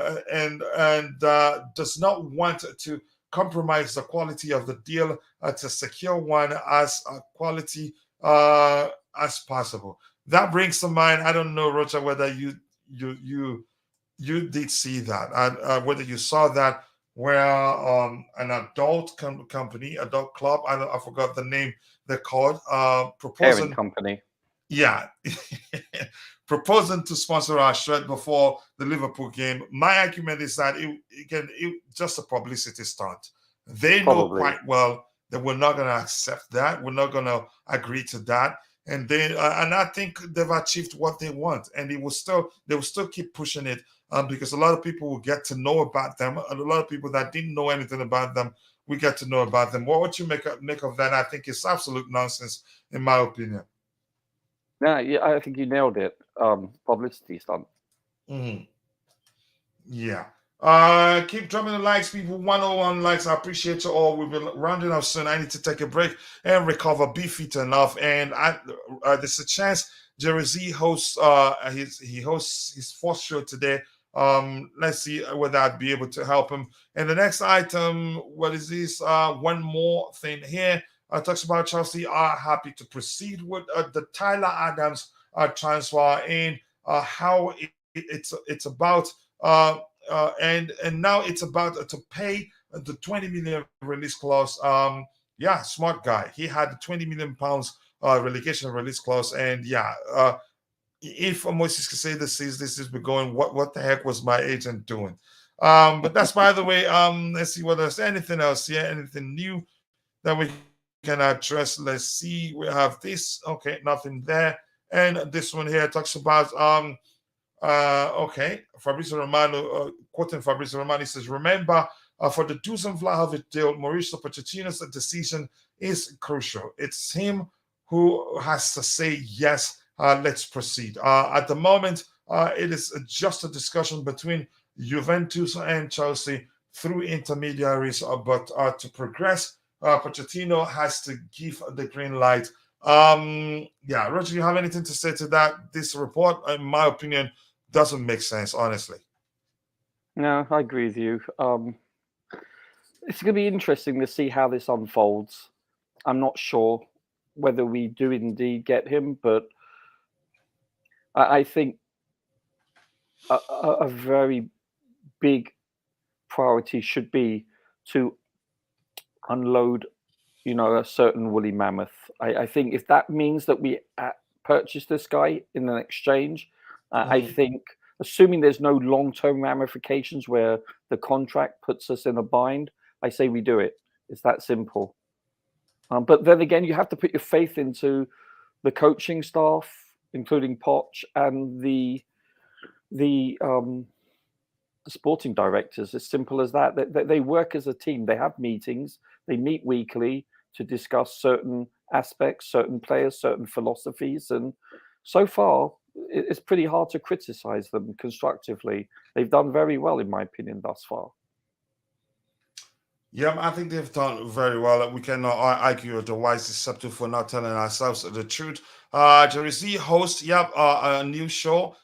Speaker 1: does not want to compromise the quality of the deal to secure one as quality as possible. That brings to mind, I don't know, Roger, whether you did see that, whether you saw that where an adult company, adult club, I forgot the name they're called, proposing
Speaker 4: Parent company.
Speaker 1: yeah, proposing to sponsor our shirt before the Liverpool game. My argument is that it just a publicity stunt. They know
Speaker 4: Probably.
Speaker 1: quite well that we're not going to accept that. We're not going to agree to that. And and I think they've achieved what they want, and they will still keep pushing it because a lot of people will get to know about them, and a lot of people that didn't know anything about them, we get to know about them. What you make of that? I think it's absolute nonsense, in my opinion.
Speaker 4: Yeah, I think you nailed it. Publicity stunt.
Speaker 1: Mm-hmm. Yeah. Keep dropping the likes, people. 101 likes. I appreciate you all. We've been rounding up soon. I need to take a break and recover. Be fit enough. And there's a chance Jerry Z hosts he hosts his first show today. Let's see whether I'd be able to help him. And the next item, what is this? One more thing here. Talks about Chelsea are happy to proceed with the Tyler Adams transfer and how it's about and now it's about to pay the 20 million release clause. Yeah, smart guy. He had the 20 million pounds relegation release clause, and yeah, if Moises Caicedo sees this is going, what the heck was my agent doing? But that's by the way. Let's see what else. Anything else? Yeah, anything new that we can address? Let's see. We have this. Okay, nothing there. And this one here talks about okay, Fabrizio Romano, quoting Fabrizio Romano, says, remember, for the Dusan Vlahovic deal, Mauricio Pochettino's decision is crucial. It's him who has to say, yes, let's proceed. At the moment, it is just a discussion between Juventus and Chelsea through intermediaries, but to progress, Pochettino has to give the green light. Yeah, Roger, you have anything to say to that? This report, in my opinion, doesn't make sense, honestly.
Speaker 4: No, I agree with you. It's going to be interesting to see how this unfolds. I'm not sure whether we do indeed get him, but I think a very big priority should be to unload, a certain woolly mammoth. I think if that means that we purchase this guy in an exchange, I think, assuming there's no long-term ramifications where the contract puts us in a bind, I say we do it. It's that simple. But then again, you have to put your faith into the coaching staff, including Poch, and the sporting directors. As simple as that. They work as a team. They have meetings. They meet weekly to discuss certain aspects, certain players, certain philosophies. And so far, it's pretty hard to criticize them constructively. They've done very well, in my opinion, thus far.
Speaker 1: Yeah, I think they've done very well. We cannot argue otherwise, except for not telling ourselves the truth. Jerry Z hosts, a new show.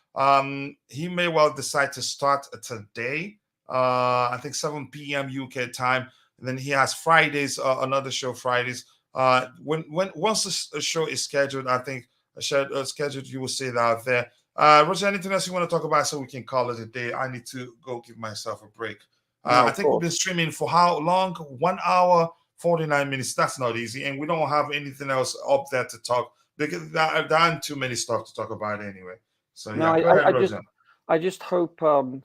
Speaker 1: He may well decide to start today. I think 7 p.m. UK time. And then he has Fridays, another show Fridays. Once a show is scheduled, I think scheduled, you will see that out there. Roger, anything else you want to talk about so we can call it a day? I need to go give myself a break. I think we've been streaming for how long? 1 hour, 49 minutes. That's not easy. And we don't have anything else up there to talk because there aren't too many stuff to talk about anyway. So,
Speaker 4: no,
Speaker 1: go ahead, Roger.
Speaker 4: I just hope, I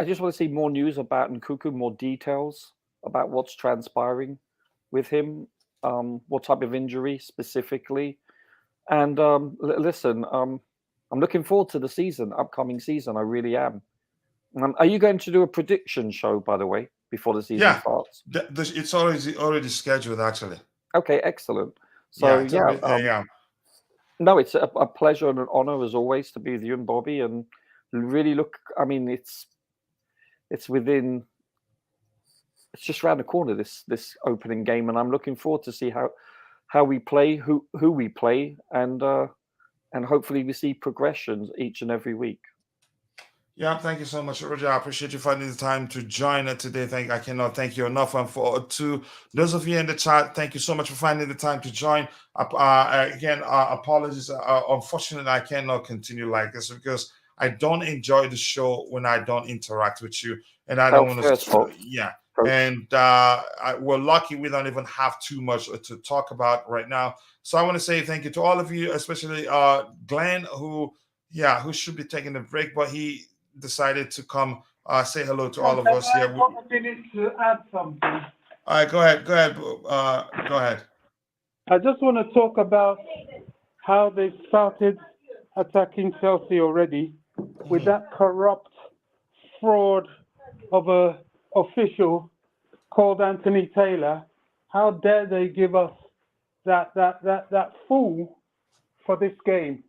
Speaker 4: just want to see more news about Nkunku, more details about what's transpiring with him, what type of injury specifically. And listen, I'm looking forward to the upcoming season. I really am. Are you going to do a prediction show, by the way, before the season starts?
Speaker 1: It's already scheduled, actually.
Speaker 4: Okay, excellent. So no, it's a pleasure and an honor as always to be with you and Bobby, and really it's just around the corner, this opening game, and I'm looking forward to see how we play, who we play, and hopefully we see progressions each and every week.
Speaker 1: Yeah, thank you so much, Roger. I appreciate you finding the time to join us today. I cannot thank you enough. And to those of you in the chat, thank you so much for finding the time to join. Again, apologies. Unfortunately, I cannot continue like this because I don't enjoy the show when I don't interact with you, and I don't want to. Yeah. And we're lucky we don't even have too much to talk about right now. So I want to say thank you to all of you, especially Glenn, who should be taking a break, but he decided to come say hello to all of us here.
Speaker 5: I want a minute to add something.
Speaker 1: All right, go ahead. Go ahead.
Speaker 5: I just want to talk about how they started attacking Chelsea already with that corrupt fraud of a official called Anthony Taylor. How dare they give us that fool for this game?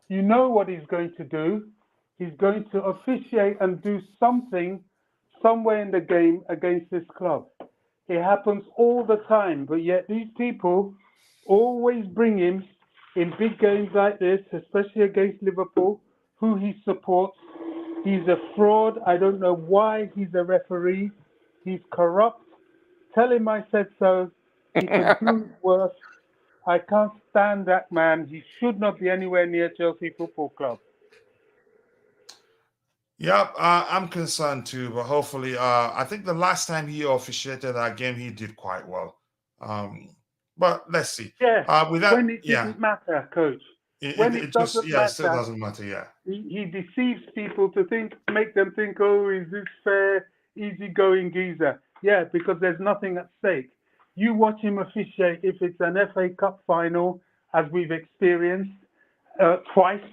Speaker 5: You know what he's going to do. He's going to officiate and do something somewhere in the game against this club. It happens all the time, but yet these people always bring him in big games like this, especially against Liverpool, who he supports. He's a fraud. I don't know why he's a referee. He's corrupt. Tell him I said so. He can do worse. I can't stand that man. He should not be anywhere near Chelsea Football Club.
Speaker 1: Yeah, I'm concerned too, but hopefully, I think the last time he officiated that game, he did quite well. But let's see.
Speaker 5: Yeah,
Speaker 1: when
Speaker 5: it didn't matter, Coach.
Speaker 1: It still doesn't matter. Yeah,
Speaker 5: he deceives people to make them think, oh, is this fair, easygoing geezer? Yeah, because there's nothing at stake. You watch him officiate if it's an FA Cup final, as we've experienced twice,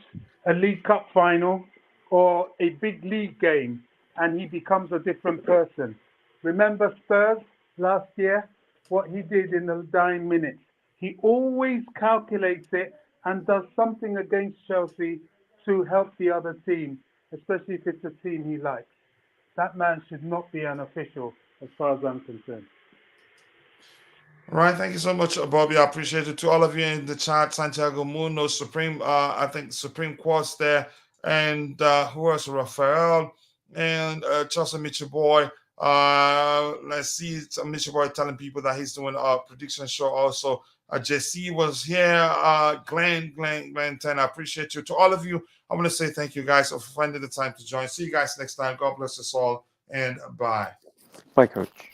Speaker 5: a League Cup final, or a big league game, and he becomes a different person. Remember Spurs last year? What he did in the dying minutes. He always calculates it and does something against Chelsea to help the other team, especially if it's a team he likes. That man should not be an official, as far as I'm concerned.
Speaker 1: All right, thank you so much, Bobby. I appreciate it. To all of you in the chat, Santiago Muno, Supreme, I think Supreme Quartz there, and who else? Rafael and Chelsea Mitchell Boy. Let's see, Mitchell Boy telling people that he's doing a prediction show also. JC was here. Glenn 10. I appreciate you. To all of you, I want to say thank you guys for finding the time to join. See you guys next time. God bless us all, and bye.
Speaker 4: Bye, Coach.